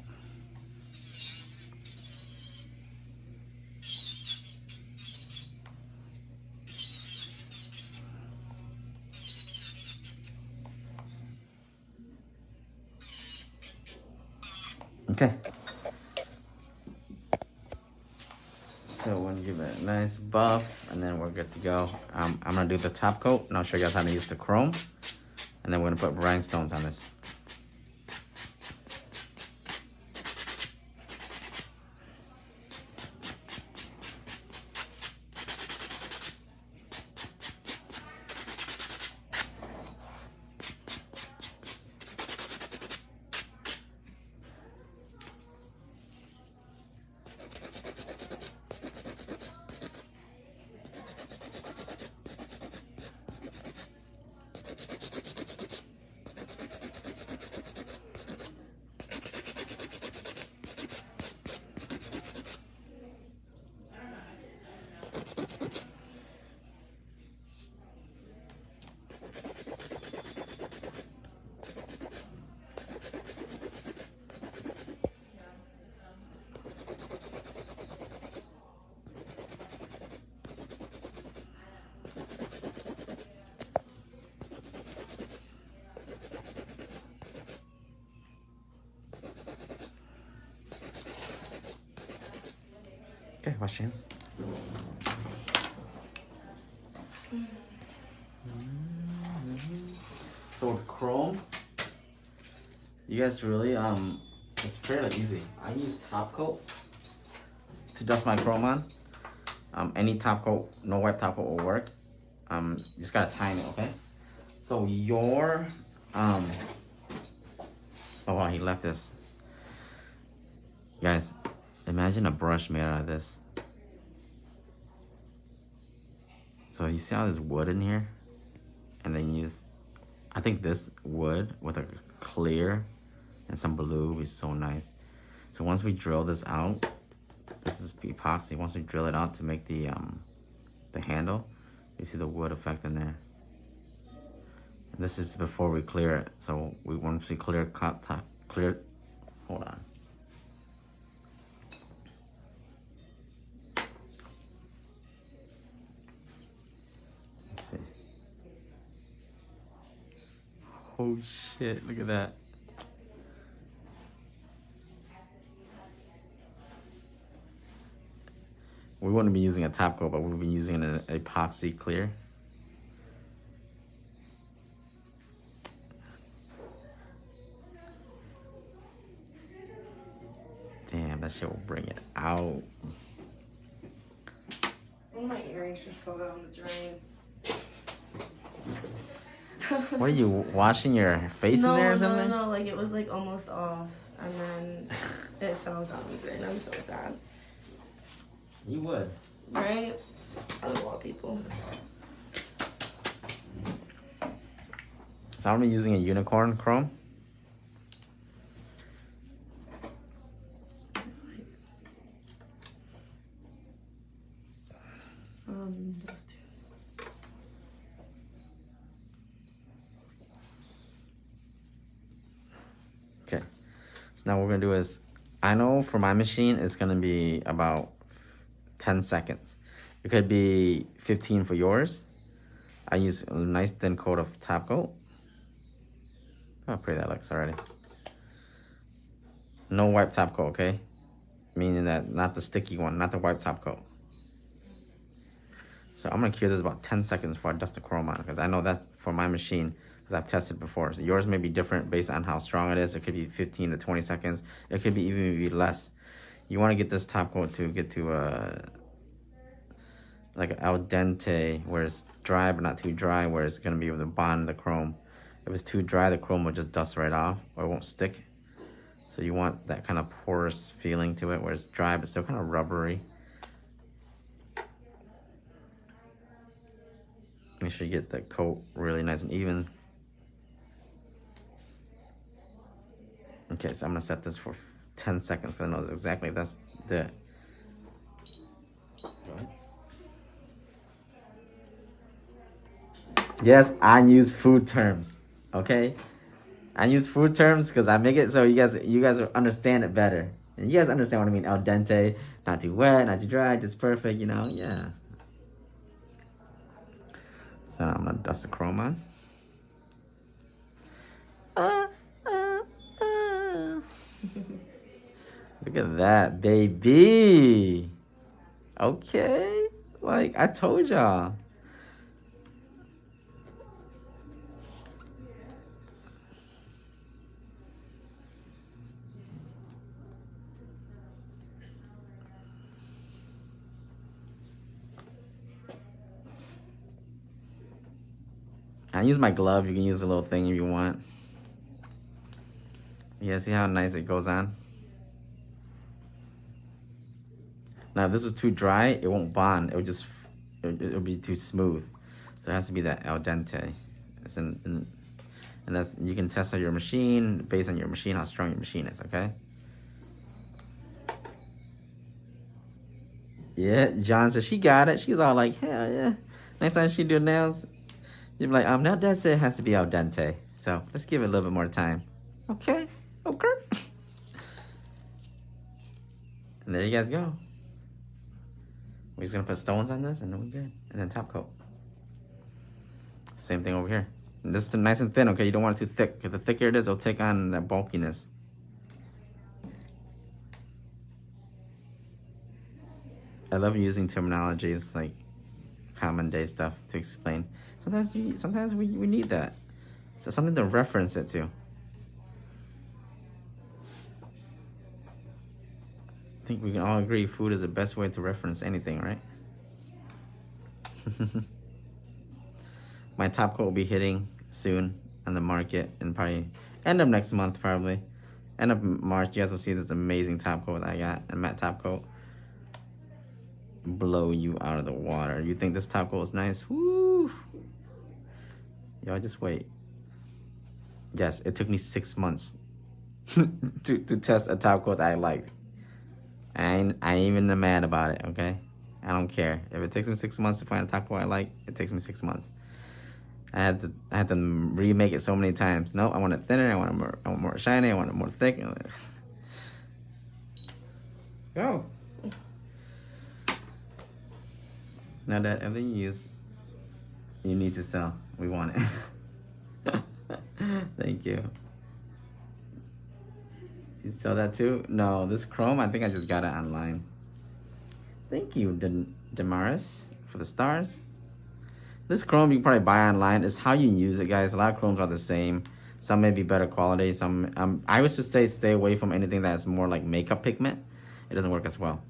Okay. So we're gonna give it a nice buff and then we're good to go. I'm gonna do the top coat and I'll show you guys how to use the chrome. And then we're gonna put rhinestones on this. Okay, wash your hands. So with chrome, you guys really it's fairly easy. I use top coat to dust my chrome on. Any top coat, no wipe top coat will work. You just gotta time it, okay? So your oh wow, he left this. Guys, imagine a brush made out of this. So you see how there's wood in here? And then you use, I think this wood with a clear and some blue would be so nice. So once we drill this out, this is epoxy. Once we drill it out to make the handle, you see the wood effect in there. And this is before we clear it. So once we clear, hold on. Let's see. Oh shit, look at that. We wouldn't be using a top coat, but we'll be using an epoxy clear. Damn, that shit will bring it out. One of my earrings just fell down the drain. What are you washing your face in there or something? No, like it was like almost off, and then it fell down the drain. I'm so sad. You would. Right? I love all people. So I'm gonna be using a unicorn chrome. Those two. Okay. So now what we're gonna do is, I know for my machine it's gonna be about 10 seconds. It could be 15 for yours. I use a nice thin coat of top coat. How pretty that looks already. No wipe top coat, okay? Meaning that not the sticky one, not the wipe top coat. So I'm gonna cure this about 10 seconds before I dust the chrome on, because I know that's for my machine, because I've tested before. So yours may be different based on how strong it is. It could be 15 to 20 seconds. It could be even be less. You want to get this top coat to get to like al dente, where it's dry but not too dry, where it's gonna be able to bond the chrome. If it's too dry, the chrome will just dust right off, or it won't stick. So you want that kind of porous feeling to it, where it's dry but still kind of rubbery. Make sure you get the coat really nice and even. Okay, so I'm gonna set this for 10 seconds because I know exactly that's the. Yes, I use food terms. Okay, I use food terms because I make it so you guys understand it better, and you guys understand what I mean. Al dente, not too wet, not too dry, just perfect. You know, yeah. So I'm gonna dust the chrome on. Look at that, baby. Okay, like I told y'all. I use my glove. You can use a little thing if you want. Yeah, see how nice it goes on? Now, if this was too dry, it won't bond. It'll be too smooth. So it has to be that al dente. And that's, you can test on your machine, based on your machine, how strong your machine is, okay? Yeah, John said she got it. She's all like, hell yeah. Next time she do nails, you'll be like, now that said it has to be al dente. So let's give it a little bit more time. Okay, okay. And there you guys go. We're just gonna put stones on this and then we're good. And then top coat. Same thing over here. And this is nice and thin, okay? You don't want it too thick, because the thicker it is, it'll take on that bulkiness. I love using terminologies like common day stuff to explain. Sometimes we need that. So something to reference it to. I think we can all agree food is the best way to reference anything, right? My top coat will be hitting soon on the market in probably end of next month, probably. End of March, you guys will see this amazing top coat that I got, a matte top coat. Blow you out of the water. You think this top coat is nice? Woo! Y'all just wait. Yes, it took me 6 months to test a top coat that I liked. I ain't even mad about it, okay? I don't care. If it takes me 6 months to find a top coat I like, it takes me 6 months. I had to remake it so many times. No, I want it thinner, I want it more shiny, I want it more thick. Go. Now that everything you use, you need to sell. We want it. Thank you. You sell that too? No, this chrome, I think I just got it online. Thank you, Damaris, for the stars. This chrome you can probably buy online. It's how you use it, guys. A lot of chromes are the same. Some may be better quality. Some I would just stay away from anything that's more like makeup pigment. It doesn't work as well.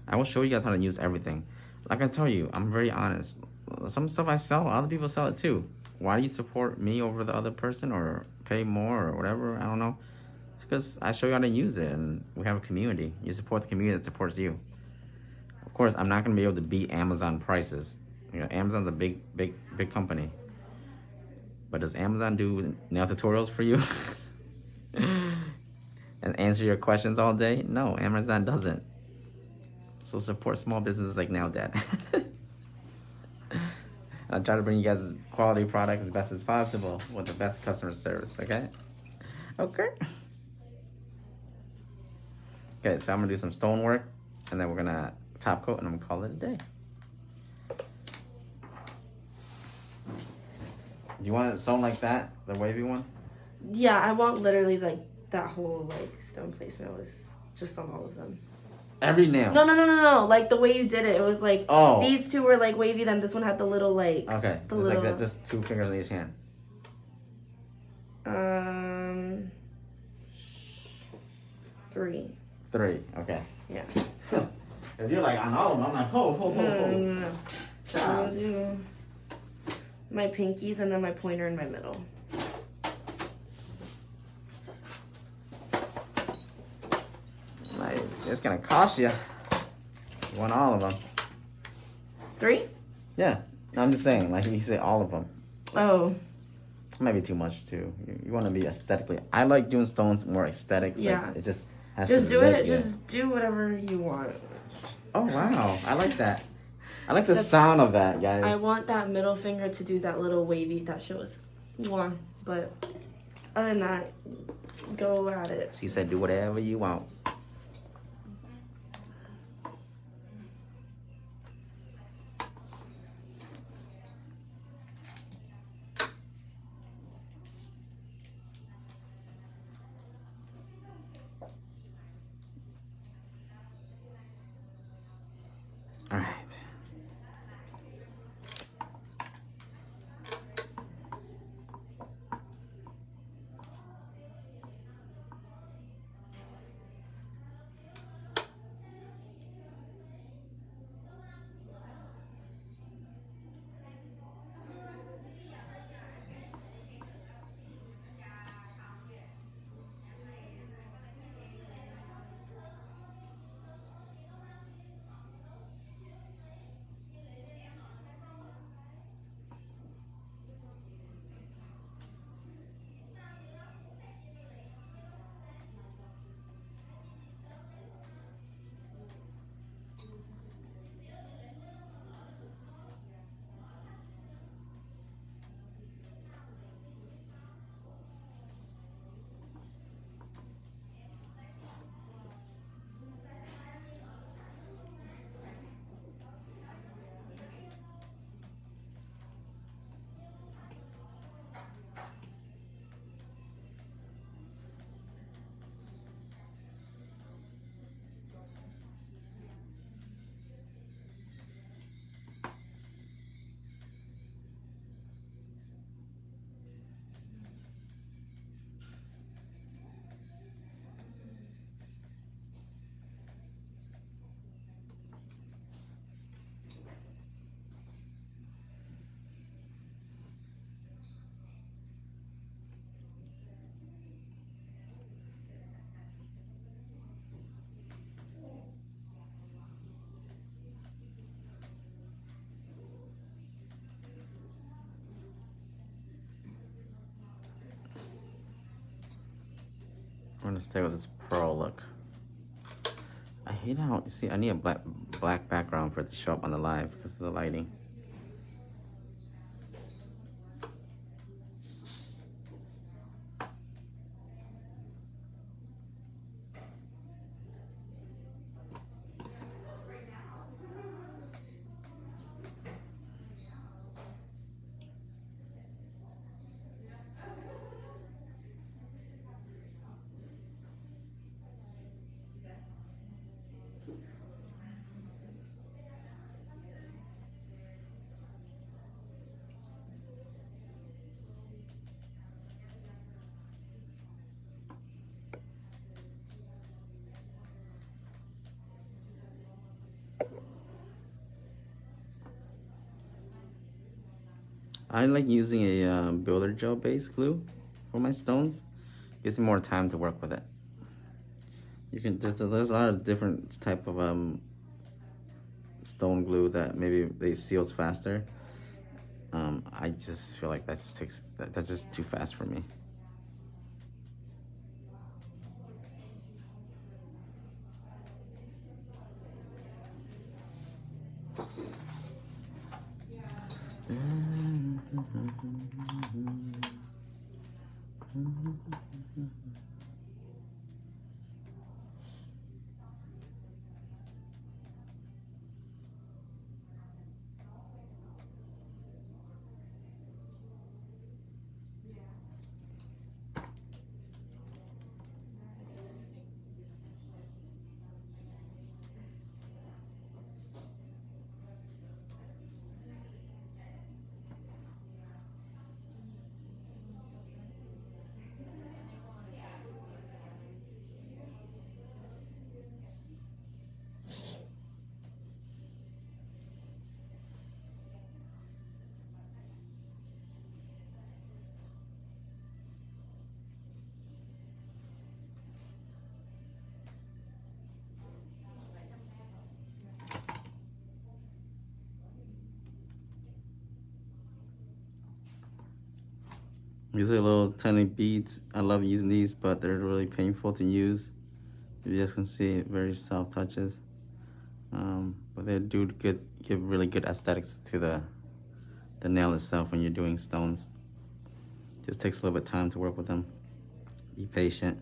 I will show you guys how to use everything. Like I tell you, I'm very honest. Some stuff I sell, other people sell it too. Why do you support me over the other person or pay more or whatever? I don't know. It's because I show you how to use it and we have a community. You support the community that supports you. Of course, I'm not going to be able to beat Amazon prices. You know, Amazon's a big company. But does Amazon do nail tutorials for you? And answer your questions all day? No, Amazon doesn't. So support small businesses like Now Dad. I'll try to bring you guys quality products as best as possible with the best customer service, okay? Okay. Okay, so I'm gonna do some stone work and then we're gonna top coat and I'm gonna call it a day. You want it sewn like that? The wavy one? Yeah, I want literally like that whole like stone placement was just on all of them. Every nail? No. Like the way you did it, it was like these two were like wavy, then this one had the little like. Okay, the just little, like that, just 2 fingers on each hand. 3. 3, okay. Yeah. If you're like on all of them, I'm like, ho. No. I'll do my pinkies and then my pointer in my middle. Like, it's gonna cost you. You want all of them? 3? Yeah. I'm just saying, like you say all of them. Oh. It might be too much too. You want to be aesthetically. I like doing stones more aesthetic. Yeah. Like it just has Just to do look it. good. Just do whatever you want. Oh wow, I like that. I like the sound of that, guys. I want that middle finger to do that little wavy. That shit was one. But other than that, go at it. She said, "Do whatever you want." All right. gonna stay with this pearl look. I hate how, you see, I need a black background for it to show up on the live because of the lighting. I like using a builder gel based glue for my stones. Gives me more time to work with it. You can there's a lot of different type of stone glue that maybe they seals faster. I just feel like that's just too fast for me. These are little tiny beads. I love using these, but they're really painful to use. You guys can see, very soft touches. But they do give really good aesthetics to the nail itself when you're doing stones. Just takes a little bit of time to work with them. Be patient.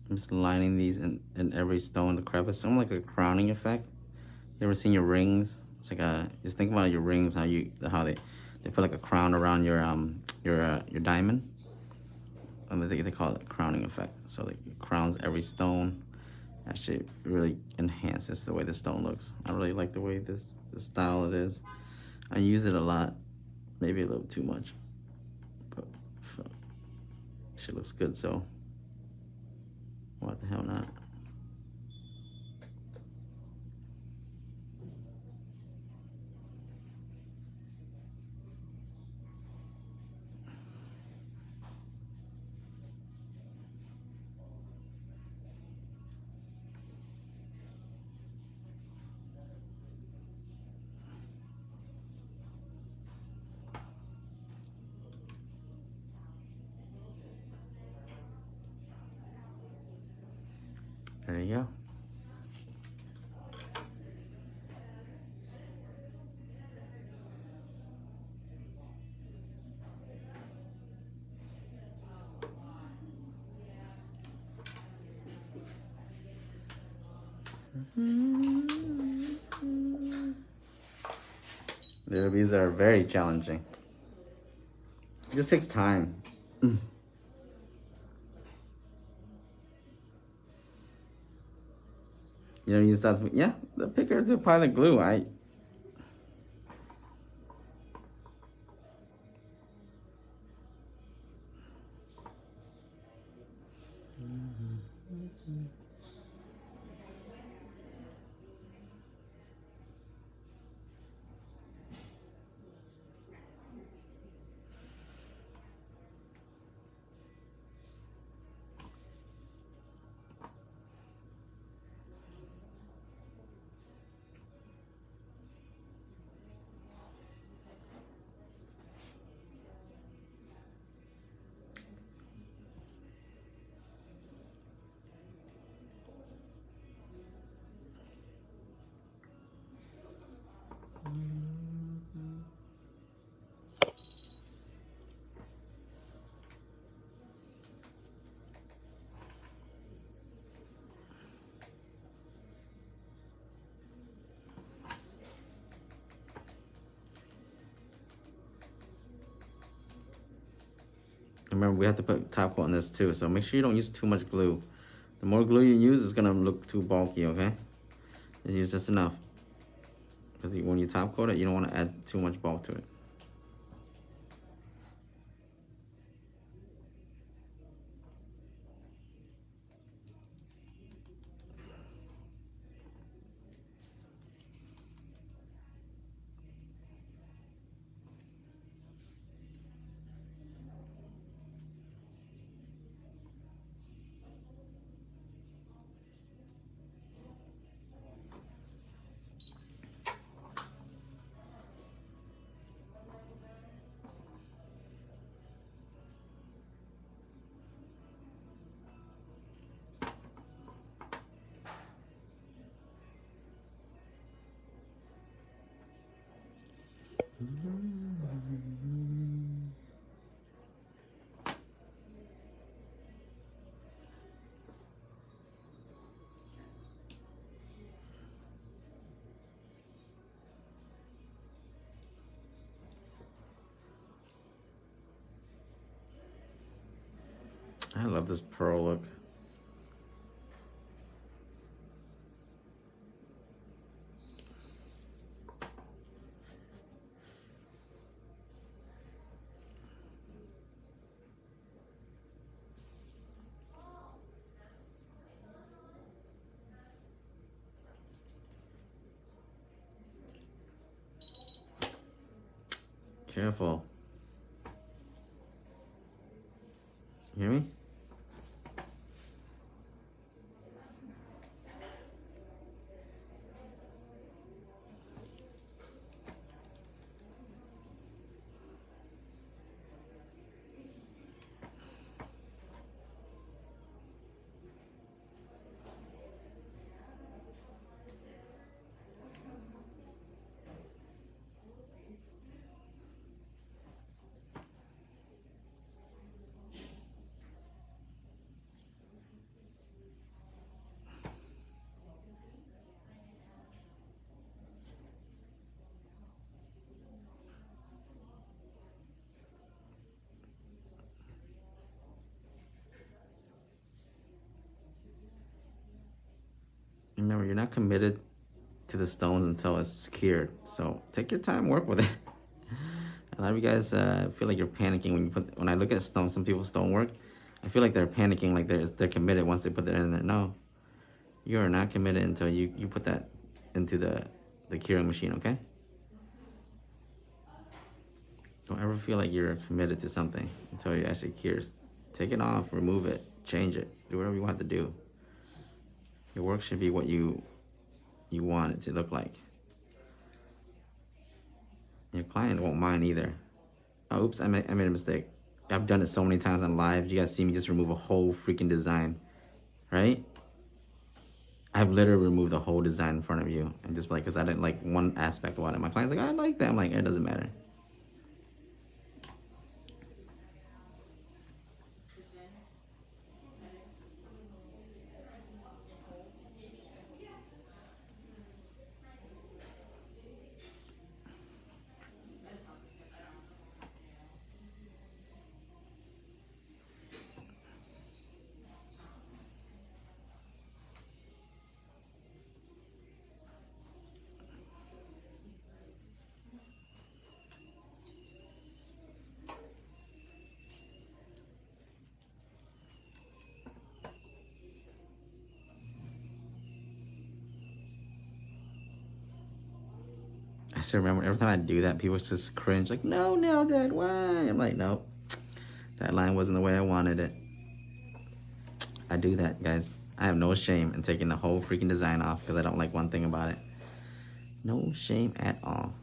I'm just lining these in every stone, the crevice, almost like a crowning effect. You ever seen your rings? It's like just think about your rings, how they put like a crown around your diamond. And they call it a crowning effect. So like it crowns every stone. Actually, really enhances the way the stone looks. I really like the way this style it is. I use it a lot, maybe a little too much, but she looks good. So what the hell not? There you go. These are very challenging. It just takes time. You know, you start. Yeah, the picker to apply the glue. Remember, we have to put top coat on this too, so make sure you don't use too much glue. The more glue you use, it's gonna look too bulky, okay? Just use just enough. Because when you top coat it, you don't want to add too much bulk to it. I love this pearl look. Careful. You hear me? Remember, you're not committed to the stones until it's cured. So take your time, work with it. A lot of you guys feel like you're panicking when I look at stones. Some people's stonework, I feel like they're panicking, like they're committed once they put it in there. No, you are not committed until you put that into the curing machine. Okay. Don't ever feel like you're committed to something until it actually cures. Take it off, remove it, change it, do whatever you want to do. Your work should be what you want it to look like. Your client won't mind either. Oh, oops, I made a mistake. I've done it so many times on live. You guys see me just remove a whole freaking design, right? I've literally removed the whole design in front of you and just like, because I didn't like one aspect of it. My client's like, I like that. I'm like, it doesn't matter. I still remember every time I do that, people just cringe, like, no, Dad, why? I'm like, nope, that line wasn't the way I wanted it. I do that, guys. I have no shame in taking the whole freaking design off because I don't like one thing about it. No shame at all.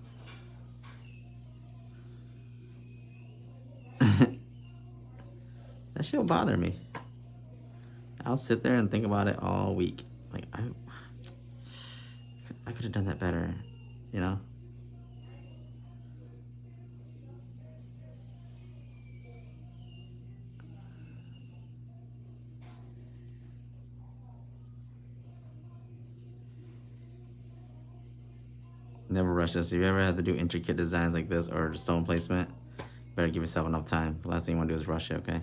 That shit will bother me. I'll sit there and think about it all week. Like, I could have done that better, you know? Never rush this. If you ever had to do intricate designs like this or stone placement, better give yourself enough time. The last thing you want to do is rush it, okay?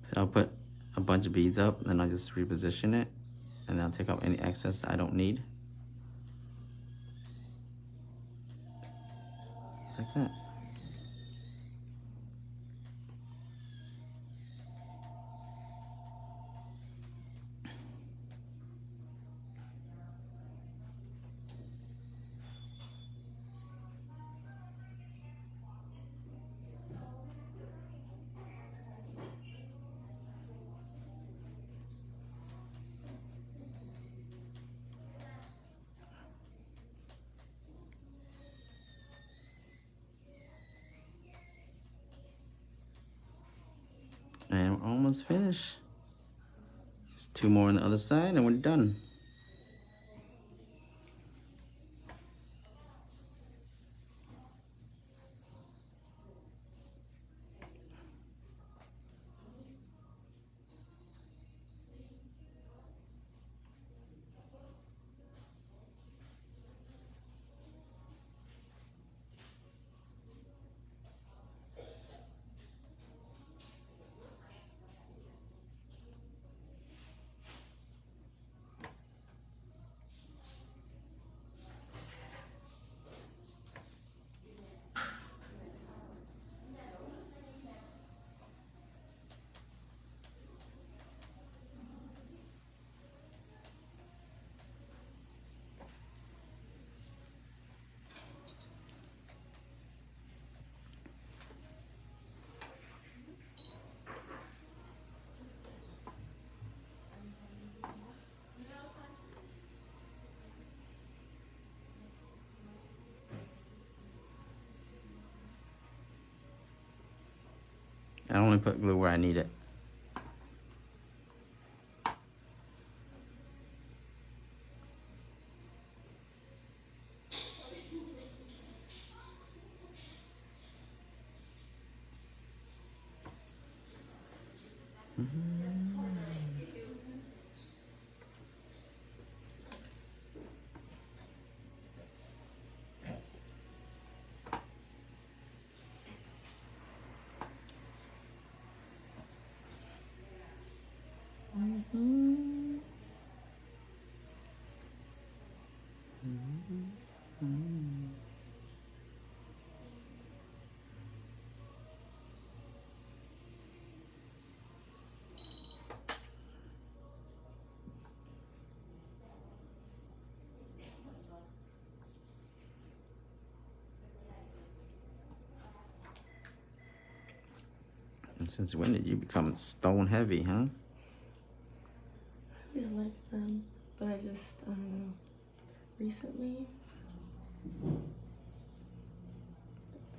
So I'll put a bunch of beads up, then I'll just reposition it, and I'll take out any excess that I don't need. Just like that. And we're almost finished. Just 2 more on the other side and we're done. I only put glue where I need it. Since when did you become stone heavy, huh? I always liked them, but I don't know. Recently,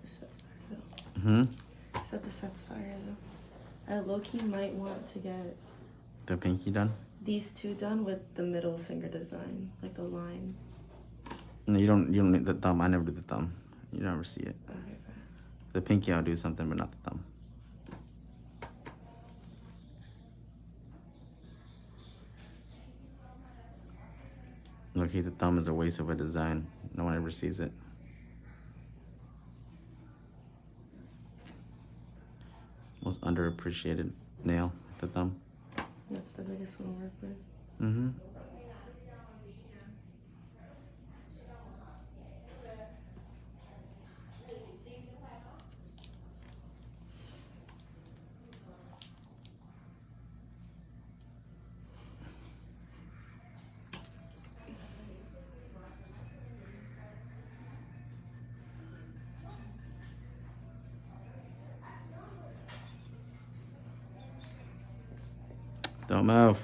the set's fire though. Hmm? I said the set's fire though. I low-key might want to get The pinky done? these two done with the middle finger design, like the line. No, you don't need the thumb. I never do the thumb. You never see it. Okay. The pinky I'll do something, but not the thumb. Okay, the thumb is a waste of a design. No one ever sees it. Most underappreciated nail, the thumb. That's the biggest one to work with. Mm-hmm. Don't move.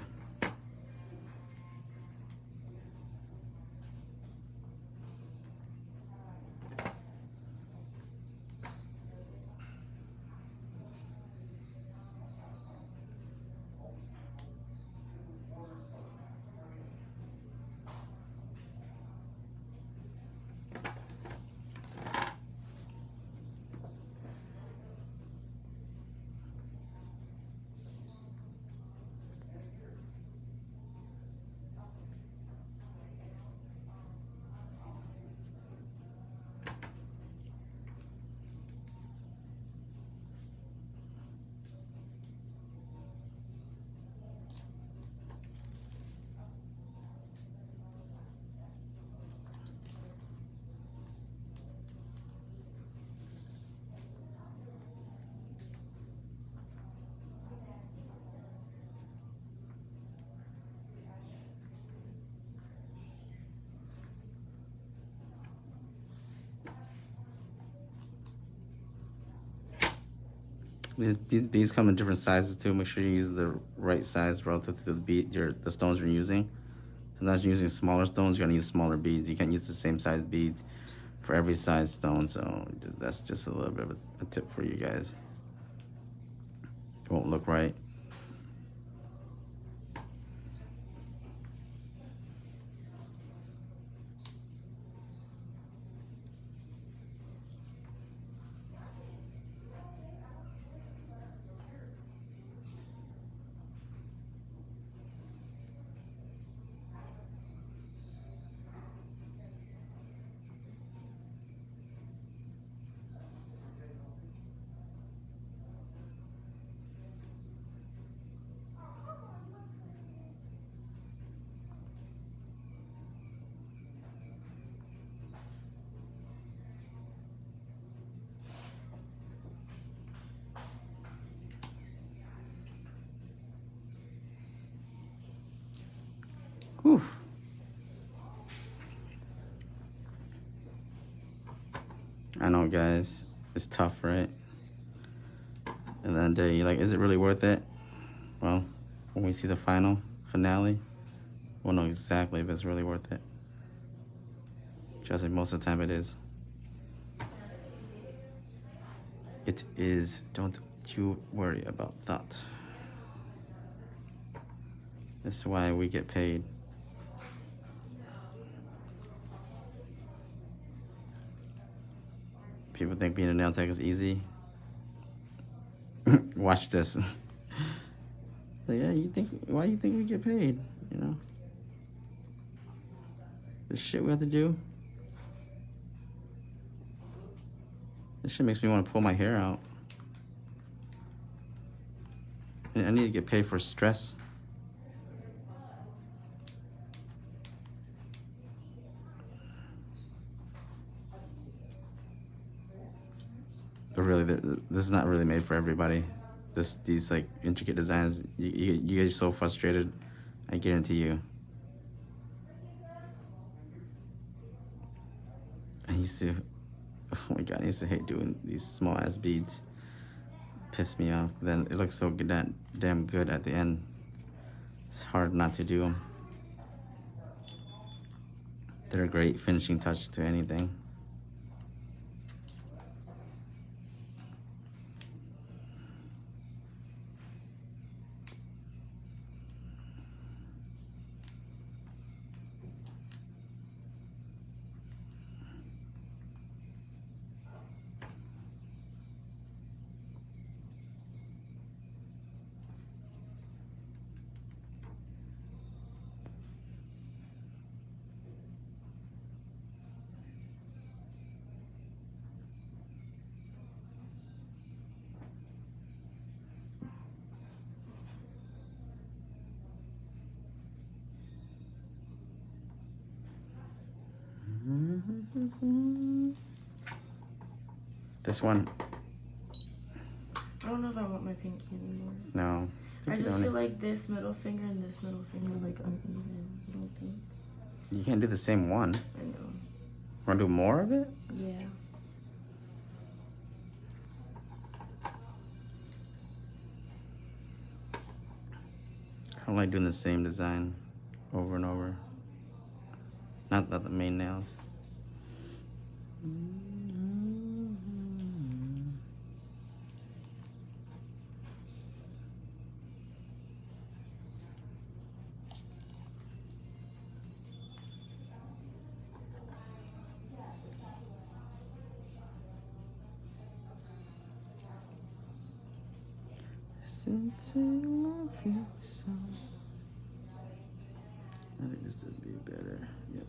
These beads come in different sizes too. Make sure you use the right size relative to the bead, the stones you're using. Sometimes you're using smaller stones, you're gonna use smaller beads. You can't use the same size beads for every size stone. So that's just a little bit of a tip for you guys. It won't look right. Whew. I know, guys, it's tough, right? And then you're like, is it really worth it? Well, when we see the finale, we'll know exactly if it's really worth it. Trust me, most of the time it is. It is. Don't you worry about that. This is why we get paid. People think being a nail tech is easy. Watch this. Like, yeah, why do you think we get paid? You know? This shit we have to do. This shit makes me want to pull my hair out. I need to get paid for stress. But really, this is not really made for everybody. These like intricate designs, you guys are so frustrated. I guarantee you. I used to, oh my god, I used to hate doing these small ass beads. piss me off. Then it looks so good, damn good at the end. It's hard not to do them. They're a great finishing touch to anything. This one, I don't know if I want my pinky anymore. no. I you just don't. feel like this middle finger and this middle finger like uneven. I don't think. You can't do the same one. I know. Want to do more of it? Yeah. I don't like doing the same design over and over. Not that the main nails. Listen to love you so. I think this would be better. Yep.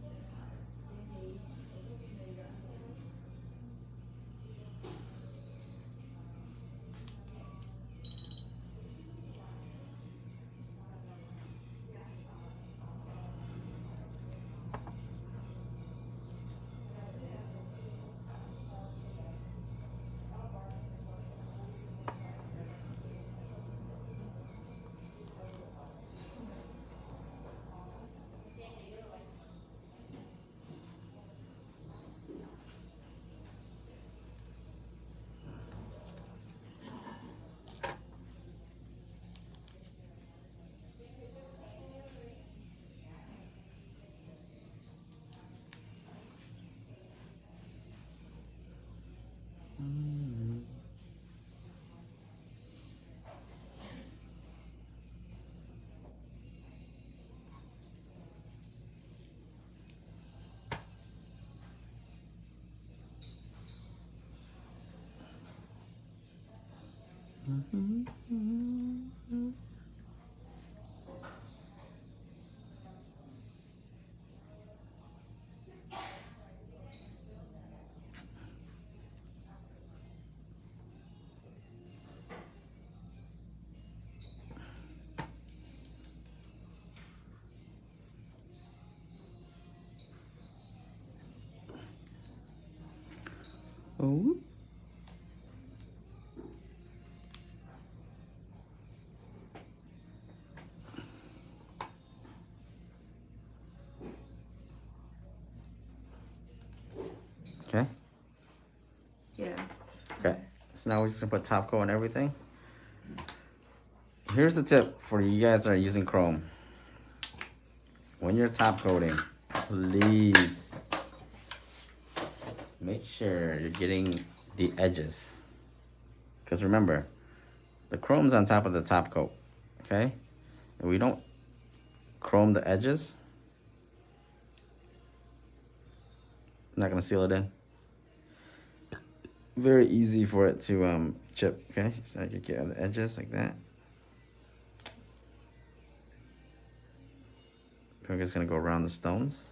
Oh. Okay. Yeah. Okay. So now we're just gonna put top coat on everything. Here's the tip for you guys that are using chrome. When you're top coating, please make sure you're getting the edges. Because remember, the chrome's on top of the top coat. Okay? And we don't chrome the edges. I'm not gonna seal it in. Very easy for it to chip. Okay, so I could get on the edges like that. We're just gonna go around the stones.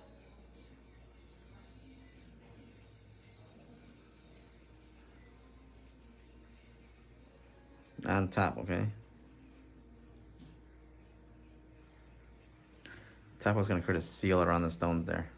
On top, okay? Top was gonna create a seal around the stones there.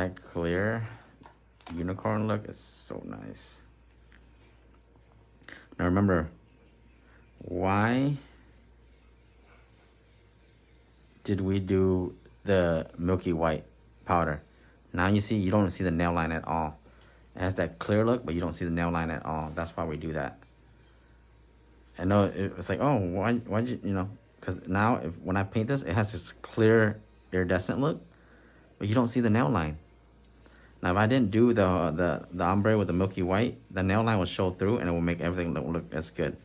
That clear unicorn look is so nice. Now remember, why did we do the milky white powder? Now you see, you don't see the nail line at all. It has that clear look, but you don't see the nail line at all. That's why we do that. I know it's like, oh, why'd you, you know, because now when I paint this, it has this clear iridescent look, but you don't see the nail line. Now, if I didn't do the ombre with the milky white, the nail line will show through and it will make everything look as good.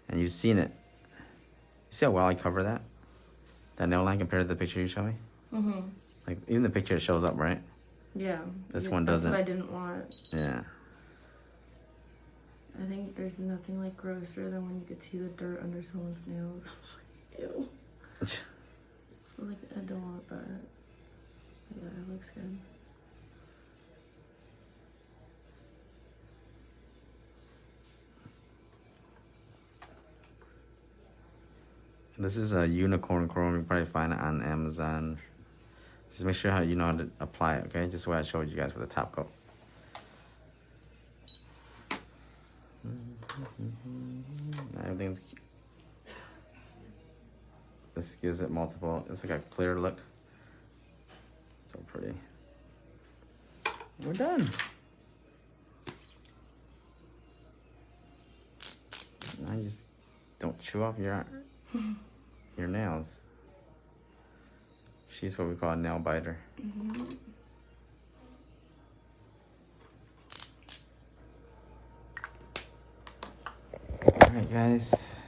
And you've seen it. You see how well I cover that? That nail line compared to the picture you showed me? Mm-hmm. Like, even the picture shows up, right? Yeah. This Yeah, one doesn't. That's what I didn't want. Yeah. I think there's nothing like grosser than when you could see the dirt under someone's nails. Ew. Like, I don't want that. Yeah, it looks good. This is a unicorn chrome. You can probably find it on Amazon. Just make sure you know how to apply it, okay? Just the way I showed you guys with the top coat. Everything's... This gives it multiple... It's like a clear look. So pretty. We're done. Now you just don't chew off your nails. She's what we call a nail biter. Mm-hmm. Alright guys,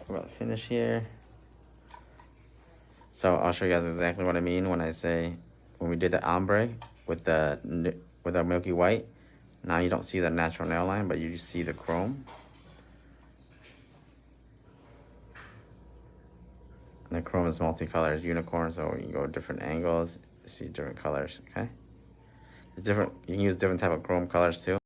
we're about to finish here. So I'll show you guys exactly what I mean when I say, when we did the ombre with our milky white, now you don't see the natural nail line, but you just see the chrome. And the chrome is multicolored, unicorn, so you can go different angles, see different colors, okay? It's different, you can use different type of chrome colors too.